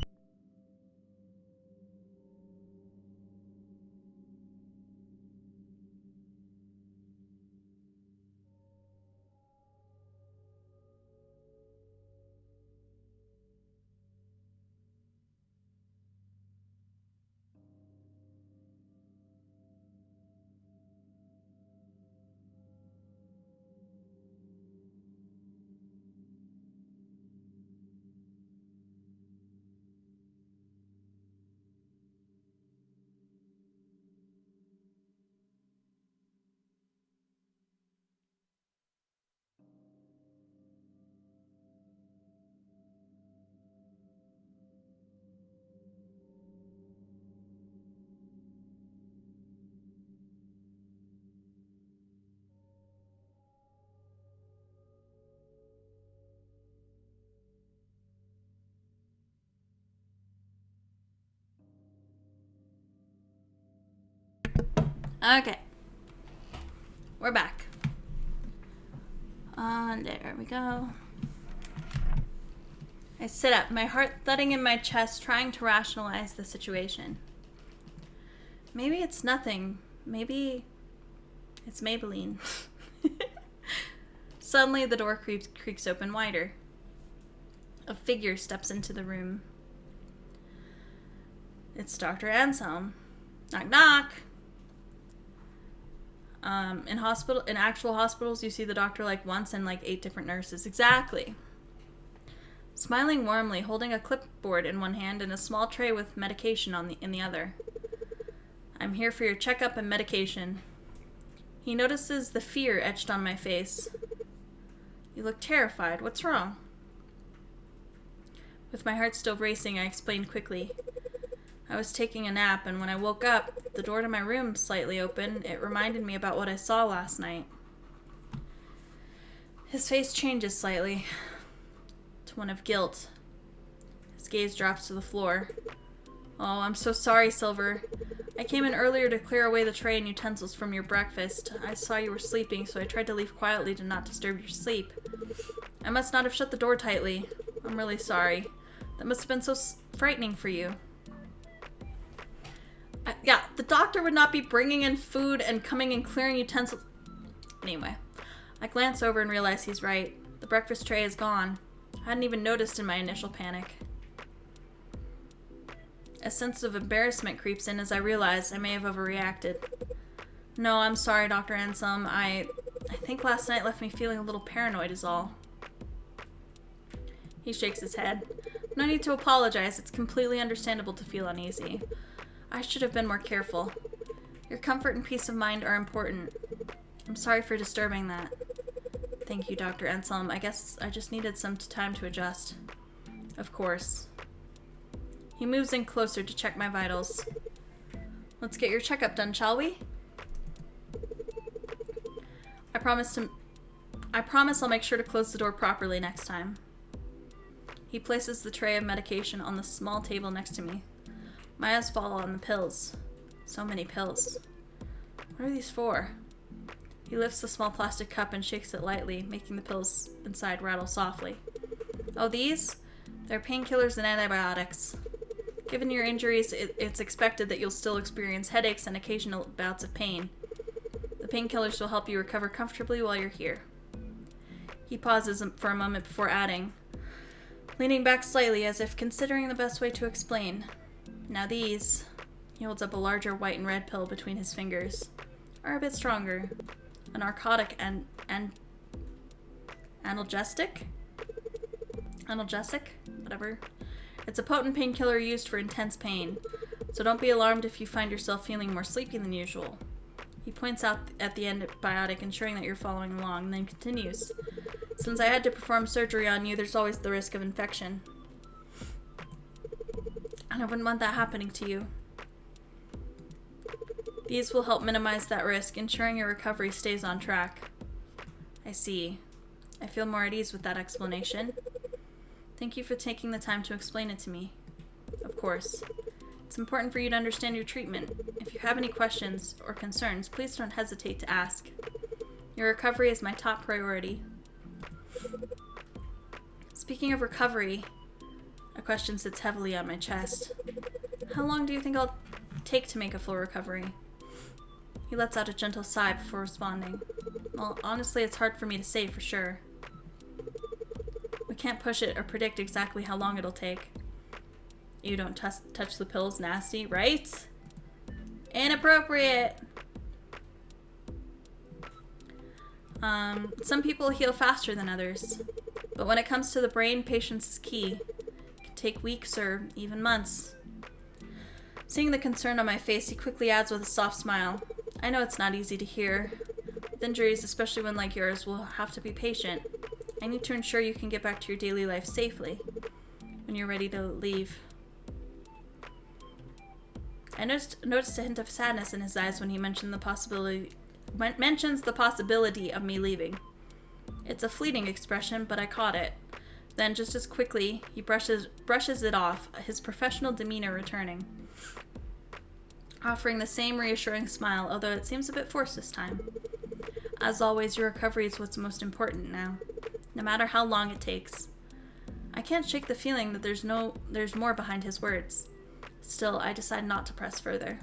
Okay. We're back. There we go. I sit up, my heart thudding in my chest, trying to rationalize the situation. Maybe it's nothing. Maybe it's Maybelline. Suddenly, the door creaks open wider. A figure steps into the room. It's Dr. Anselm. Knock, knock. In actual hospitals, you see the doctor like once and like 8 different nurses. Exactly. Smiling warmly, holding a clipboard in one hand and a small tray with medication in the other. I'm here for your checkup and medication. He notices the fear etched on my face. You look terrified. What's wrong? With my heart still racing, I explained quickly. I was taking a nap, and when I woke up, the door to my room slightly open. It reminded me about what I saw last night. His face changes slightly to one of guilt. His gaze drops to the floor. Oh, I'm so sorry, Silver. I came in earlier to clear away the tray and utensils from your breakfast. I saw you were sleeping, so I tried to leave quietly to not disturb your sleep. I must not have shut the door tightly. I'm really sorry. That must have been so frightening for you. Yeah, the doctor would not be bringing in food and coming and clearing utensils. Anyway, I glance over and realize he's right. The breakfast tray is gone. I hadn't even noticed in my initial panic. A sense of embarrassment creeps in as I realize I may have overreacted. No, I'm sorry, Dr. Anselm. I think last night left me feeling a little paranoid is all. He shakes his head. No need to apologize. It's completely understandable to feel uneasy. I should have been more careful. Your comfort and peace of mind are important. I'm sorry for disturbing that. Thank you, Dr. Anselm. I guess I just needed some time to adjust. Of course. He moves in closer to check my vitals. Let's get your checkup done, shall we? I promise I'll make sure to close the door properly next time. He places the tray of medication on the small table next to me. My eyes fall on the pills. So many pills. What are these for? He lifts the small plastic cup and shakes it lightly, making the pills inside rattle softly. Oh, these? They're painkillers and antibiotics. Given your injuries, it's expected that you'll still experience headaches and occasional bouts of pain. The painkillers will help you recover comfortably while you're here. He pauses for a moment before adding, leaning back slightly as if considering the best way to explain. Now these, he holds up a larger white and red pill between his fingers, are a bit stronger. A narcotic and analgesic? Analgesic? Whatever. It's a potent painkiller used for intense pain, so don't be alarmed if you find yourself feeling more sleepy than usual. He points out at the antibiotic, ensuring that you're following along, and then continues. Since I had to perform surgery on you, there's always the risk of infection. And I wouldn't want that happening to you. These will help minimize that risk, ensuring your recovery stays on track. I see. I feel more at ease with that explanation. Thank you for taking the time to explain it to me. Of course. It's important for you to understand your treatment. If you have any questions or concerns, please don't hesitate to ask. Your recovery is my top priority. Speaking of recovery, a question sits heavily on my chest. How long do you think I'll take to make a full recovery? He lets out a gentle sigh before responding. Well, honestly, it's hard for me to say for sure. We can't push it or predict exactly how long it'll take. You don't touch the pills, nasty, right? Inappropriate! Some people heal faster than others. But when it comes to the brain, patience is key. It can take weeks or even months. Seeing the concern on my face, he quickly adds with a soft smile. I know it's not easy to hear. With injuries, especially one like yours, we'll have to be patient. I need to ensure you can get back to your daily life safely when you're ready to leave. I noticed a hint of sadness in his eyes when he mentions the possibility of me leaving. It's a fleeting expression, but I caught it. Then, just as quickly, he brushes it off, his professional demeanor returning, offering the same reassuring smile, although it seems a bit forced this time. As always, your recovery is what's most important now, no matter how long it takes. I can't shake the feeling that there's more behind his words. Still, I decide not to press further.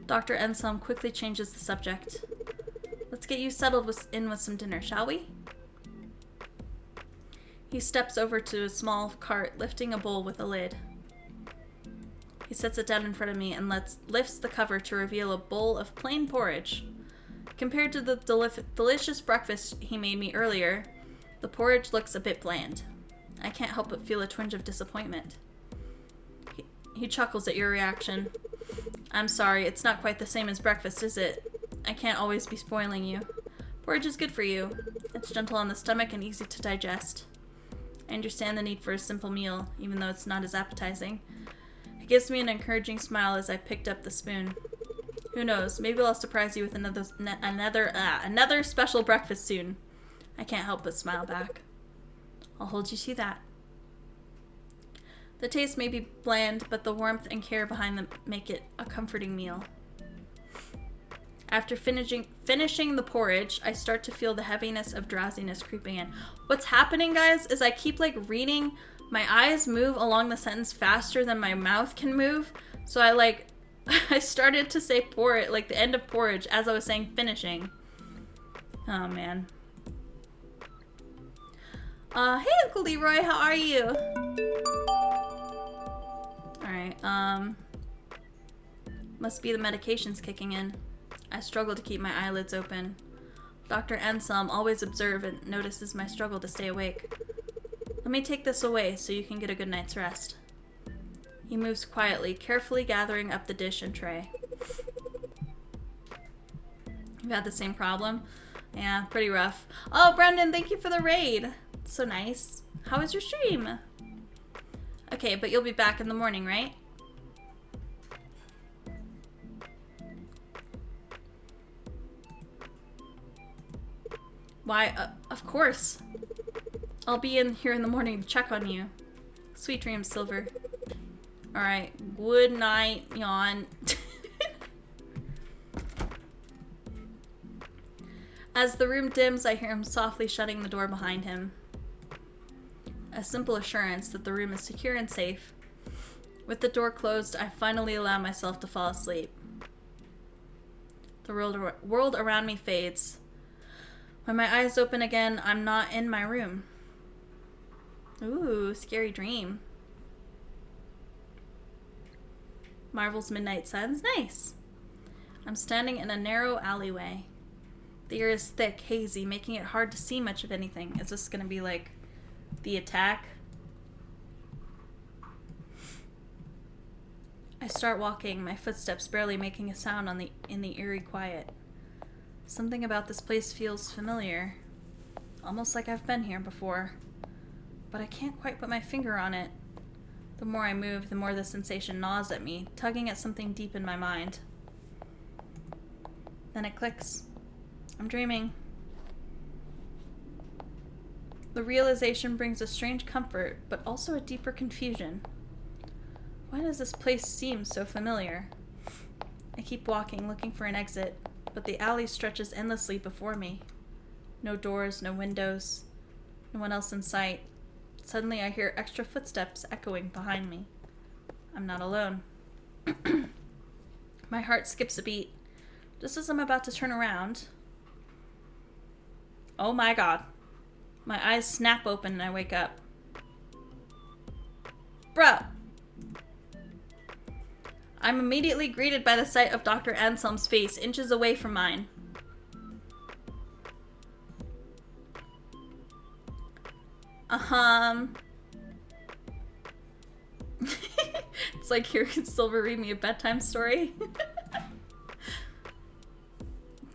Dr. Enselm quickly changes the subject. Let's get you settled with some dinner, shall we? He steps over to a small cart, lifting a bowl with a lid. He sets it down in front of me and lifts the cover to reveal a bowl of plain porridge. Compared to the delicious breakfast he made me earlier, the porridge looks a bit bland. I can't help but feel a twinge of disappointment. He chuckles at your reaction. I'm sorry, it's not quite the same as breakfast, is it? I can't always be spoiling you. Porridge is good for you. It's gentle on the stomach and easy to digest. I understand the need for a simple meal, even though it's not as appetizing. He gives me an encouraging smile as I picked up the spoon. Who knows, maybe I'll surprise you with another special breakfast soon. I can't help but smile back. I'll hold you to that. The taste may be bland, but the warmth and care behind them make it a comforting meal. After finishing the porridge, I start to feel the heaviness of drowsiness creeping in. What's happening, guys, is I keep reading. My eyes move along the sentence faster than my mouth can move. So I started to say porridge, the end of porridge, as I was saying finishing. Oh, man. Hey, Uncle Leroy, how are you? Alright, must be the medication's kicking in. I struggle to keep my eyelids open. Dr. Enselm always observes and notices my struggle to stay awake. Let me take this away so you can get a good night's rest. He moves quietly, carefully gathering up the dish and tray. You've had the same problem? Yeah, pretty rough. Oh, Brendan, thank you for the raid. It's so nice. How was your stream? Okay, but you'll be back in the morning, right? Why, of course. I'll be in here in the morning to check on you. Sweet dreams, Silver. Alright, good night, yawn. As the room dims, I hear him softly shutting the door behind him. A simple assurance that the room is secure and safe. With the door closed, I finally allow myself to fall asleep. The world around me fades. When my eyes open again, I'm not in my room. Ooh, scary dream. Marvel's Midnight Suns, nice. I'm standing in a narrow alleyway. The air is thick, hazy, making it hard to see much of anything. Is this gonna be the attack? I start walking, my footsteps barely making a sound in the eerie quiet. Something about this place feels familiar. Almost like I've been here before. But I can't quite put my finger on it. The more I move, the more the sensation gnaws at me, tugging at something deep in my mind. Then it clicks. I'm dreaming. The realization brings a strange comfort, but also a deeper confusion. Why does this place seem so familiar? I keep walking, looking for an exit, but the alley stretches endlessly before me. No doors, no windows, no one else in sight. Suddenly I hear extra footsteps echoing behind me. I'm not alone. My heart skips a beat. Just as I'm about to turn around... Oh my god. My eyes snap open and I wake up. Bro! I'm immediately greeted by the sight of Dr. Anselm's face, inches away from mine. It's like hearing Silver read me a bedtime story.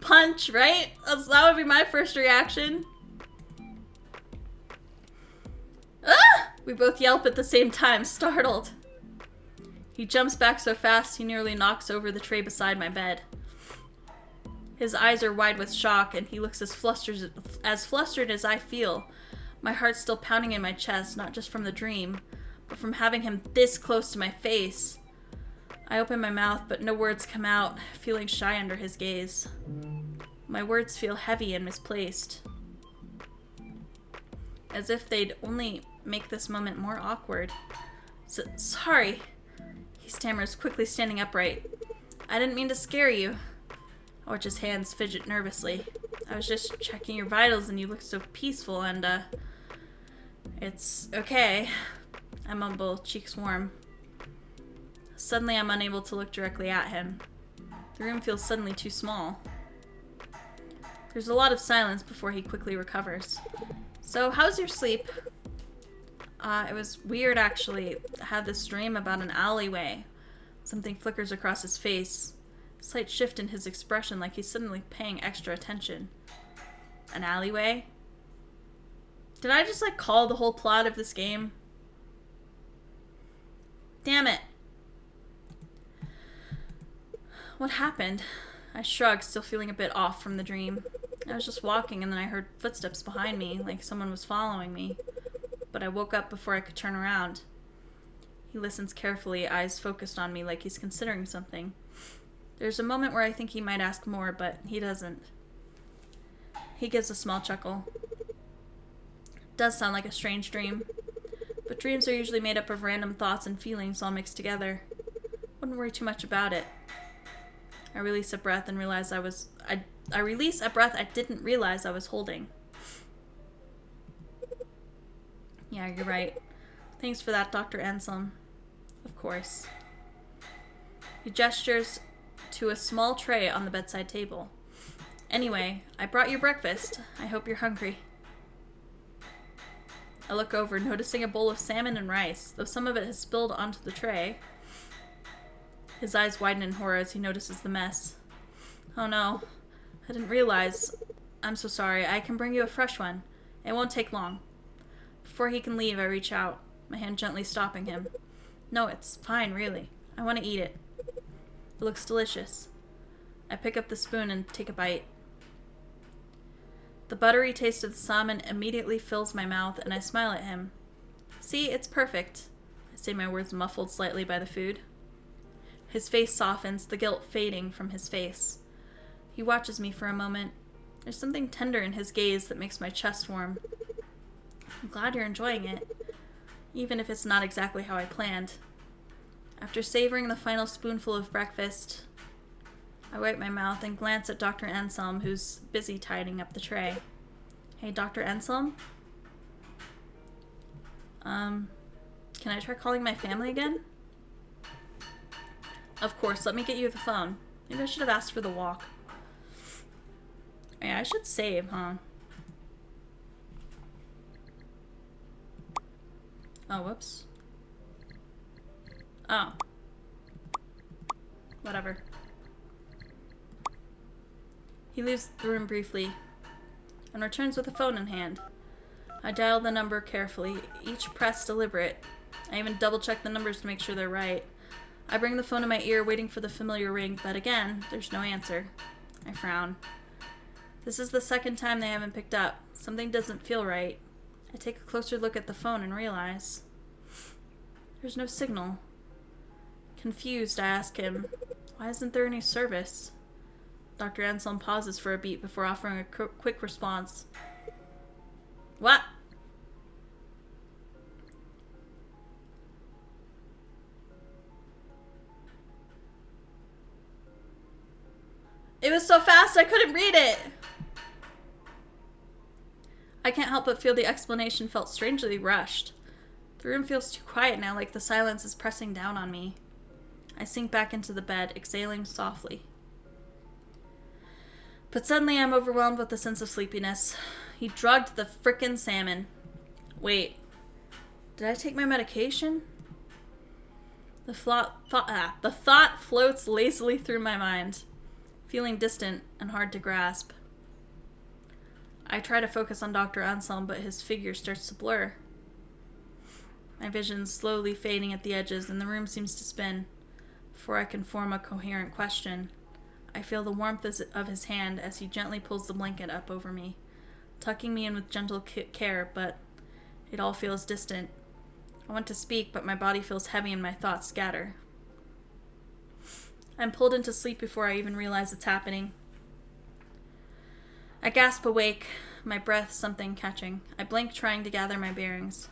Punch, right? That would be my first reaction. Ah! We both yelp at the same time, startled. He jumps back so fast he nearly knocks over the tray beside my bed. His eyes are wide with shock and he looks as flustered as I feel. My heart's still pounding in my chest, not just from the dream, but from having him this close to my face. I open my mouth, but no words come out, feeling shy under his gaze. My words feel heavy and misplaced. As if they'd only make this moment more awkward. Sorry, he stammers, quickly standing upright. I didn't mean to scare you. Orch's hands fidget nervously. I was just checking your vitals and you looked so peaceful and, it's okay. I mumble, cheeks warm. Suddenly I'm unable to look directly at him. The room feels suddenly too small. There's a lot of silence before he quickly recovers. So, how's your sleep? It was weird, actually. I had this dream about an alleyway. Something flickers across his face. A slight shift in his expression, like he's suddenly paying extra attention. An alleyway? Did I just, call the whole plot of this game? Damn it. What happened? I shrugged, still feeling a bit off from the dream. I was just walking and then I heard footsteps behind me, like someone was following me. But I woke up before I could turn around. He listens carefully, eyes focused on me like he's considering something. There's a moment where I think he might ask more, but he doesn't. He gives a small chuckle. It does sound like a strange dream. But dreams are usually made up of random thoughts and feelings all mixed together. Wouldn't worry too much about it. I release a breath and realize I release a breath I didn't realize I was holding. Yeah, you're right. Thanks for that, Dr. Anselm. Of course. He gestures to a small tray on the bedside table. Anyway, I brought you breakfast. I hope you're hungry. I look over, noticing a bowl of salmon and rice, though some of it has spilled onto the tray. His eyes widen in horror as he notices the mess. Oh no, I didn't realize. I'm so sorry. I can bring you a fresh one. It won't take long. Before he can leave, I reach out, my hand gently stopping him. No, it's fine, really. I want to eat it. It looks delicious. I pick up the spoon and take a bite. The buttery taste of the salmon immediately fills my mouth, and I smile at him. See, it's perfect. I say my words muffled slightly by the food. His face softens, the guilt fading from his face. He watches me for a moment. There's something tender in his gaze that makes my chest warm. I'm glad you're enjoying it, even if it's not exactly how I planned. After savoring the final spoonful of breakfast, I wipe my mouth and glance at Dr. Anselm, who's busy tidying up the tray. Hey, Dr. Anselm? Can I try calling my family again? Of course, let me get you the phone. Maybe I should have asked for the walk. Yeah, I should save, huh? Oh, whoops. Oh. Whatever. He leaves the room briefly and returns with a phone in hand. I dial the number carefully, each press deliberate. I even double-check the numbers to make sure they're right. I bring the phone to my ear, waiting for the familiar ring, but again, there's no answer. I frown. This is the second time they haven't picked up. Something doesn't feel right. I take a closer look at the phone and realize there's no signal. Confused, I ask him, why isn't there any service? Dr. Anselm pauses for a beat before offering a quick response. What? It was so fast I couldn't read it! I can't help but feel the explanation felt strangely rushed. The room feels too quiet now, like the silence is pressing down on me. I sink back into the bed, exhaling softly. But suddenly I'm overwhelmed with a sense of sleepiness. He drugged the frickin' salmon. Wait, did I take my medication? The thought floats lazily through my mind, feeling distant and hard to grasp. I try to focus on Dr. Anselm, but his figure starts to blur. My vision slowly fading at the edges, and the room seems to spin. Before I can form a coherent question, I feel the warmth of his hand as he gently pulls the blanket up over me, tucking me in with gentle care, but it all feels distant. I want to speak, but my body feels heavy and my thoughts scatter. I'm pulled into sleep before I even realize it's happening. I gasp awake, my breath something catching. I blink, trying to gather my bearings.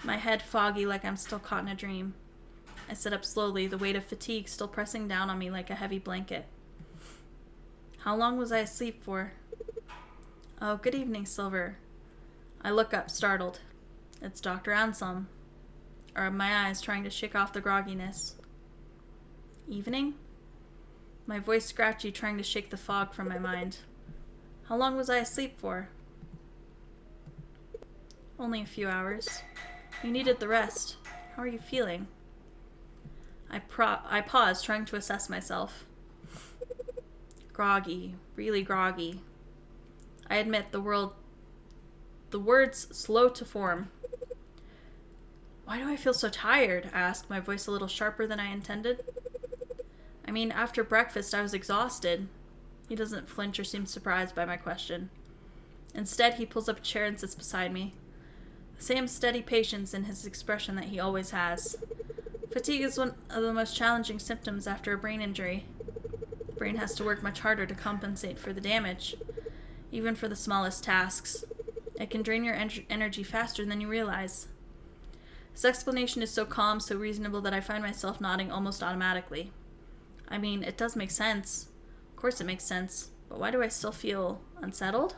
My head foggy like I'm still caught in a dream. I sit up slowly, the weight of fatigue still pressing down on me like a heavy blanket. How long was I asleep for? Oh, good evening, Silver. I look up, startled. It's Dr. Anselm. I rub my eyes, trying to shake off the grogginess. Evening? My voice scratchy, trying to shake the fog from my mind. How long was I asleep for? Only a few hours. You needed the rest. How are you feeling? I pause, trying to assess myself. Groggy, really groggy. I admit the words slow to form. Why do I feel so tired? I ask, my voice a little sharper than I intended. I mean, after breakfast I was exhausted. He doesn't flinch or seem surprised by my question. Instead, he pulls up a chair and sits beside me. The same steady patience in his expression that he always has. Fatigue is one of the most challenging symptoms after a brain injury. The brain has to work much harder to compensate for the damage, even for the smallest tasks. It can drain your energy faster than you realize. His explanation is so calm, so reasonable that I find myself nodding almost automatically. I mean, it does make sense. Of course it makes sense. But why do I still feel unsettled?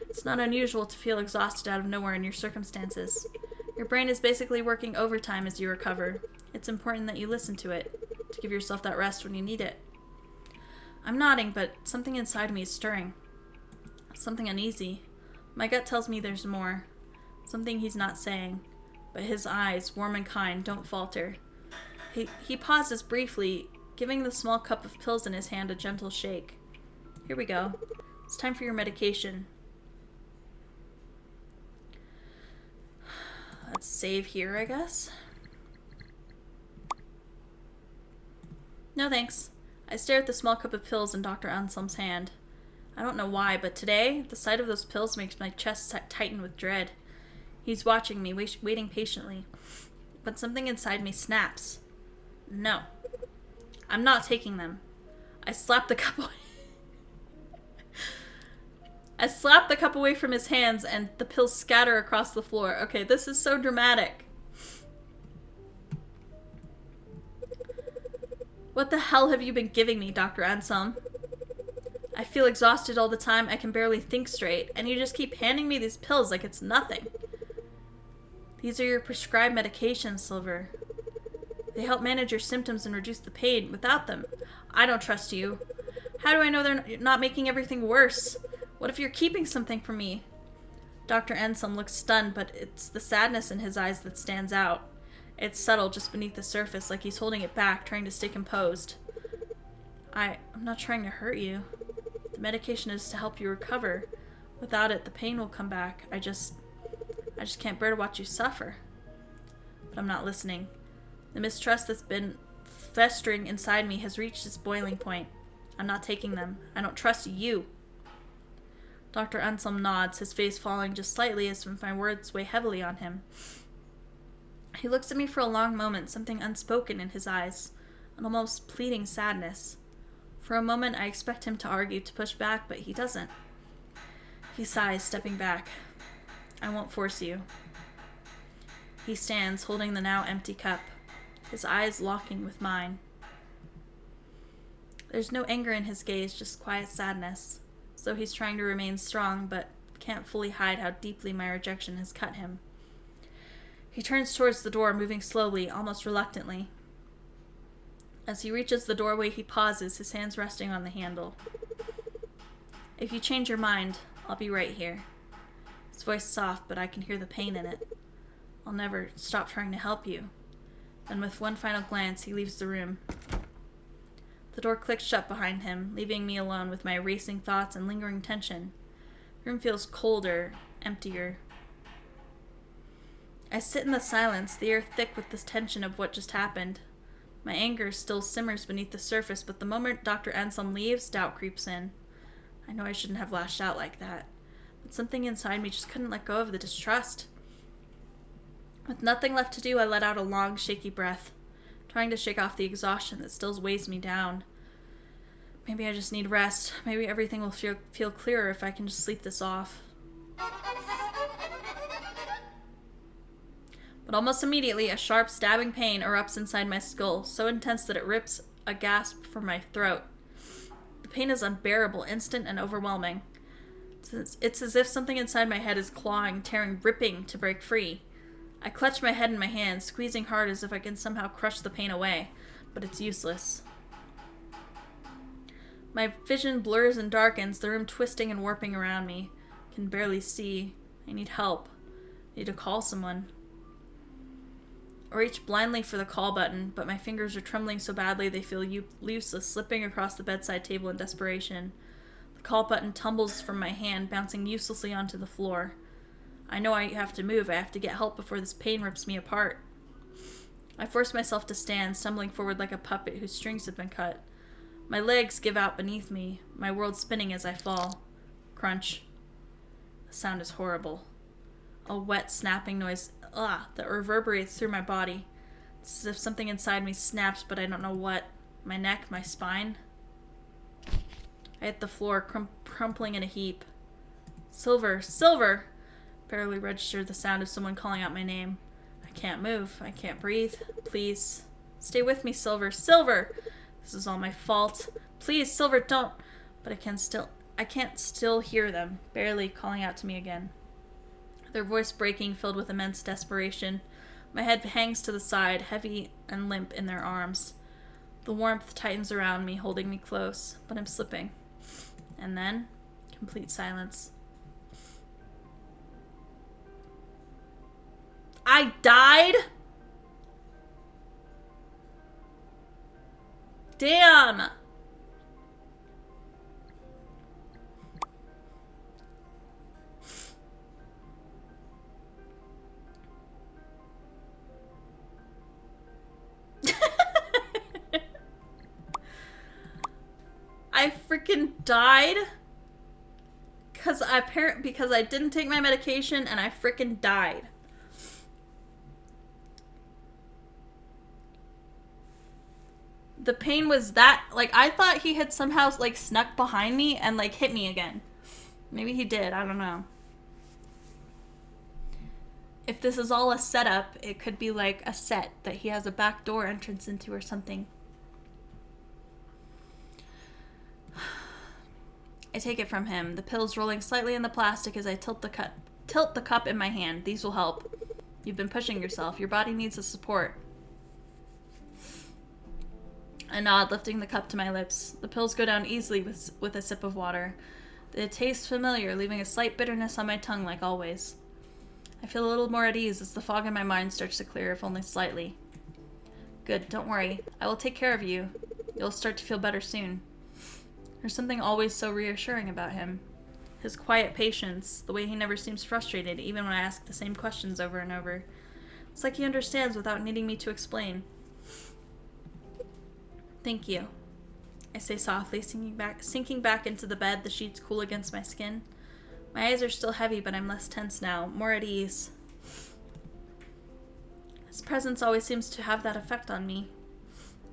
It's not unusual to feel exhausted out of nowhere in your circumstances. Your brain is basically working overtime as you recover. It's important that you listen to it, to give yourself that rest when you need it. I'm nodding, but something inside me is stirring. Something uneasy. My gut tells me there's more. Something he's not saying. But his eyes, warm and kind, don't falter. He pauses briefly, giving the small cup of pills in his hand a gentle shake. Here we go. It's time for your medication. Let's save here, I guess. No thanks. I stare at the small cup of pills in Dr. Anselm's hand. I don't know why, but today, the sight of those pills makes my chest tighten with dread. He's watching me, waiting patiently. But something inside me snaps. No. I'm not taking them. I slap the cup away. I slap the cup away from his hands and the pills scatter across the floor. Okay, this is so dramatic. What the hell have you been giving me, Dr. Anselm? I feel exhausted all the time, I can barely think straight, and you just keep handing me these pills like it's nothing. These are your prescribed medications, Silver. They help manage your symptoms and reduce the pain. Without them, I don't trust you. How do I know they're not making everything worse? What if you're keeping something from me? Dr. Anselm looks stunned, but it's the sadness in his eyes that stands out. It's subtle, just beneath the surface, like he's holding it back, trying to stay composed. I'm not trying to hurt you. The medication is to help you recover. Without it, the pain will come back. I just can't bear to watch you suffer. But I'm not listening. The mistrust that's been festering inside me has reached its boiling point. I'm not taking them. I don't trust you. Dr. Anselm nods, his face falling just slightly as my words weigh heavily on him. He looks at me for a long moment, something unspoken in his eyes, an almost pleading sadness. For a moment I expect him to argue, to push back, but he doesn't. He sighs, stepping back. I won't force you. He stands, holding the now empty cup, his eyes locking with mine. There's no anger in his gaze, just quiet sadness, as though he's trying to remain strong, but can't fully hide how deeply my rejection has cut him. He turns towards the door, moving slowly, almost reluctantly. As he reaches the doorway, he pauses, his hands resting on the handle. If you change your mind, I'll be right here. His voice soft, but I can hear the pain in it. I'll never stop trying to help you. Then with one final glance, he leaves the room. The door clicks shut behind him, leaving me alone with my racing thoughts and lingering tension. The room feels colder, emptier. I sit in the silence, the air thick with the tension of what just happened. My anger still simmers beneath the surface, but the moment Dr. Anselm leaves, doubt creeps in. I know I shouldn't have lashed out like that, but something inside me just couldn't let go of the distrust. With nothing left to do, I let out a long, shaky breath, trying to shake off the exhaustion that still weighs me down. Maybe I just need rest. Maybe everything will feel clearer if I can just sleep this off. But almost immediately, a sharp, stabbing pain erupts inside my skull, so intense that it rips a gasp from my throat. The pain is unbearable, instant, and overwhelming. It's as if something inside my head is clawing, tearing, ripping to break free. I clutch my head in my hands, squeezing hard as if I can somehow crush the pain away, but it's useless. My vision blurs and darkens, the room twisting and warping around me. I can barely see. I need help. I need to call someone. I reach blindly for the call button, but my fingers are trembling so badly they feel useless, slipping across the bedside table in desperation. The call button tumbles from my hand, bouncing uselessly onto the floor. I know I have to move. I have to get help before this pain rips me apart. I force myself to stand, stumbling forward like a puppet whose strings have been cut. My legs give out beneath me, my world spinning as I fall. Crunch. The sound is horrible. A wet, snapping noise that reverberates through my body. It's as if something inside me snaps, but I don't know what. My neck, my spine. I hit the floor, crumpling in a heap. Silver! Silver! Barely registered the sound of someone calling out my name. I can't move. I can't breathe. Please. Stay with me, Silver. Silver! This is all my fault. Please, Silver, don't. But I can't still hear them, barely calling out to me again. Their voice breaking, filled with immense desperation. My head hangs to the side, heavy and limp in their arms. The warmth tightens around me, holding me close, but I'm slipping. And then, complete silence. I died? Damn! I freaking died because I didn't take my medication and I freaking died. The pain was that, like, I thought he had somehow, like, snuck behind me and, like, hit me again. Maybe he did, I don't know. If this is all a setup, it could be, like, a set that he has a back door entrance into or something. I take it from him, the pills rolling slightly in the plastic as I tilt the cup in my hand. These will help. You've been pushing yourself. Your body needs the support. I nod, lifting the cup to my lips. The pills go down easily with a sip of water. It tastes familiar, leaving a slight bitterness on my tongue like always. I feel a little more at ease as the fog in my mind starts to clear, if only slightly. Good, don't worry. I will take care of you. You'll start to feel better soon. There's something always so reassuring about him. His quiet patience, the way he never seems frustrated, even when I ask the same questions over and over. It's like he understands without needing me to explain. Thank you, I say softly, sinking back into the bed, the sheets cool against my skin. My eyes are still heavy, but I'm less tense now, more at ease. His presence always seems to have that effect on me.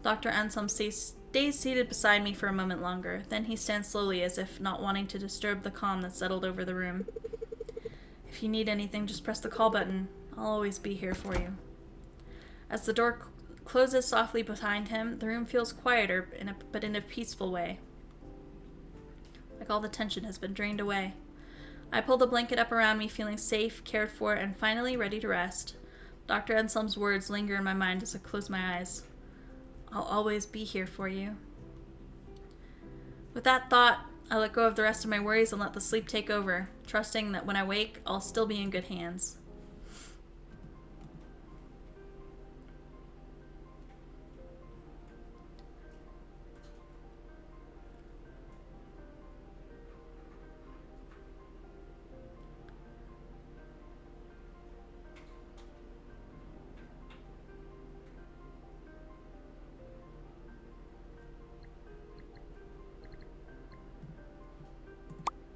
Dr. Anselm stays seated beside me for a moment longer. Then he stands slowly, as if not wanting to disturb the calm that settled over the room. If you need anything, just press the call button. I'll always be here for you. As the door closes softly behind him, the room feels quieter, but in a peaceful way. Like all the tension has been drained away. I pull the blanket up around me, feeling safe, cared for, and finally ready to rest. Dr. Anselm's words linger in my mind as I close my eyes. I'll always be here for you. With that thought, I let go of the rest of my worries and let the sleep take over, trusting that when I wake, I'll still be in good hands.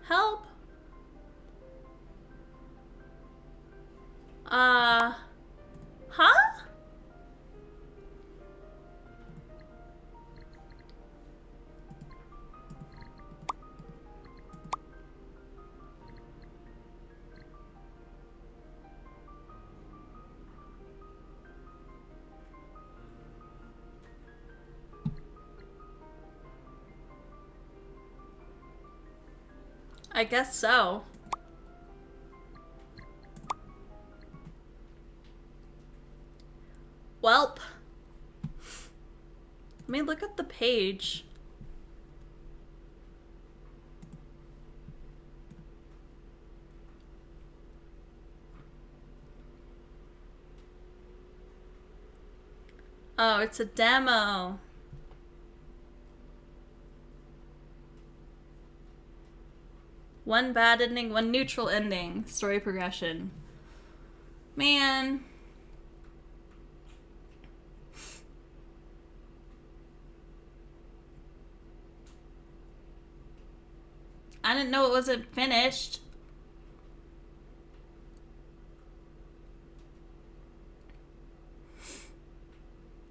Help! I guess so. Welp. Let me look at the page. Oh, it's a demo. One bad ending, one neutral ending. Story progression. Man. I didn't know it wasn't finished.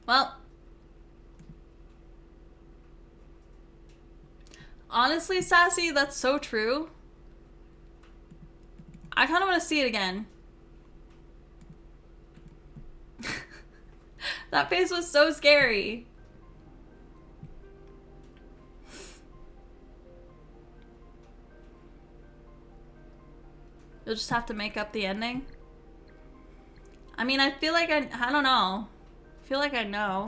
Well. Honestly, Sassy, that's so true. I kind of want to see it again. That face was so scary. You'll just have to make up the ending. I mean, I feel like I don't know. I feel like I know.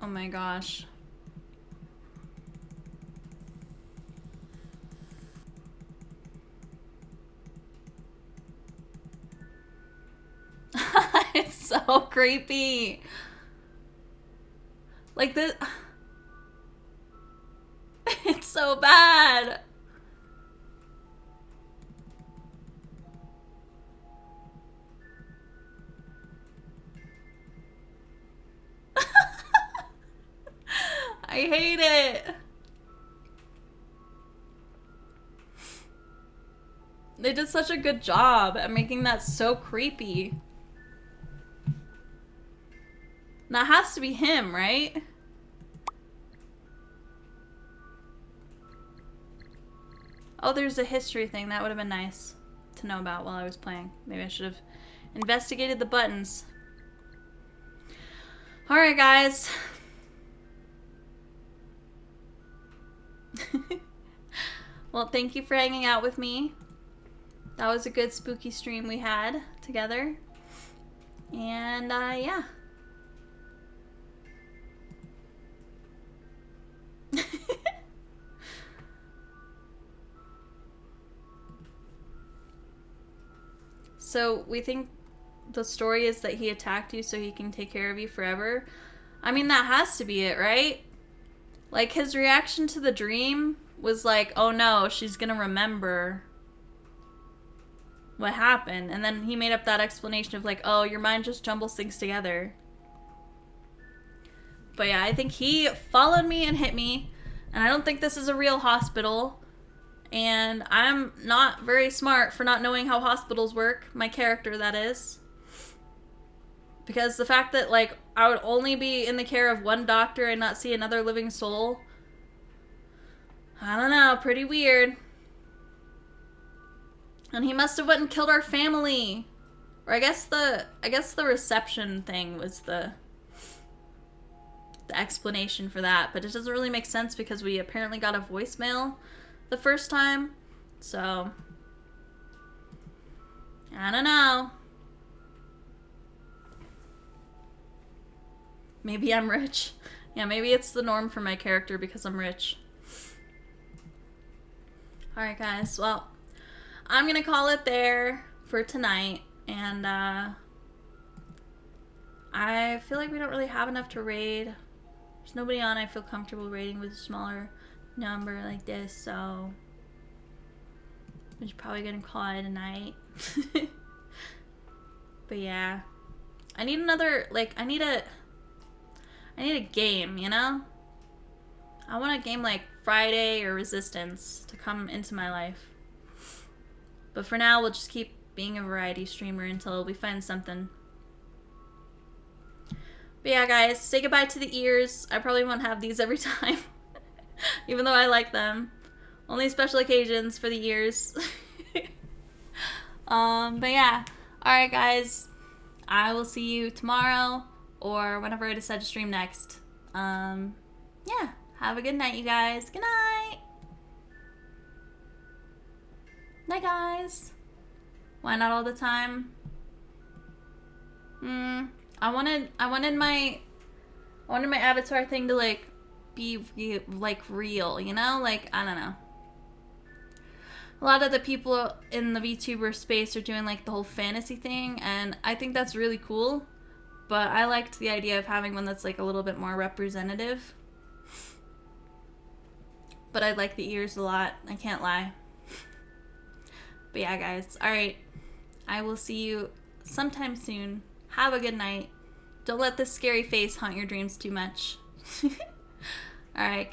Oh my gosh. It's so creepy. Like this. It's so bad. I hate it. They did such a good job at making that so creepy. That has to be him, right? Oh, there's a history thing. That would have been nice to know about while I was playing. Maybe I should have investigated the buttons. Alright, guys. Well, thank you for hanging out with me. That was a good spooky stream we had together. And, yeah. So, we think the story is that he attacked you so he can take care of you forever. I mean, that has to be it, right? Like, his reaction to the dream was like, oh no, she's gonna remember what happened. And then he made up that explanation of like, oh, your mind just jumbles things together. But yeah, I think he followed me and hit me. And I don't think this is a real hospital. And I'm not very smart for not knowing how hospitals work. My character, that is. Because the fact that, like, I would only be in the care of one doctor and not see another living soul. I don't know, pretty weird. And he must have went and killed our family. Or I guess the reception thing was the explanation for that. But it doesn't really make sense because we apparently got a voicemail the first time. So, I don't know. Maybe I'm rich. Yeah, maybe it's the norm for my character because I'm rich. Alright, guys. Well, I'm gonna call it there for tonight. And, I feel like we don't really have enough to raid. There's nobody on I feel comfortable raiding with a smaller number like this, so I'm just probably gonna call it a night. But yeah. I need another, like, I need a game, you know? I want a game like Friday or Resistance to come into my life. But for now, we'll just keep being a variety streamer until we find something. But yeah, guys, say goodbye to the ears. I probably won't have these every time. Even though I like them. Only special occasions for the ears. But yeah. Alright, guys. I will see you tomorrow or whenever I decide to stream next. Yeah. Have a good night, you guys. Good night. Night, guys. Why not all the time? I wanted my avatar thing to like be real, you know? Like, I don't know. A lot of the people in the VTuber space are doing like the whole fantasy thing, and I think that's really cool. But I liked the idea of having one that's like a little bit more representative. But I like the ears a lot, I can't lie. But yeah, guys, alright. I will see you sometime soon. Have a good night. Don't let this scary face haunt your dreams too much. Alright.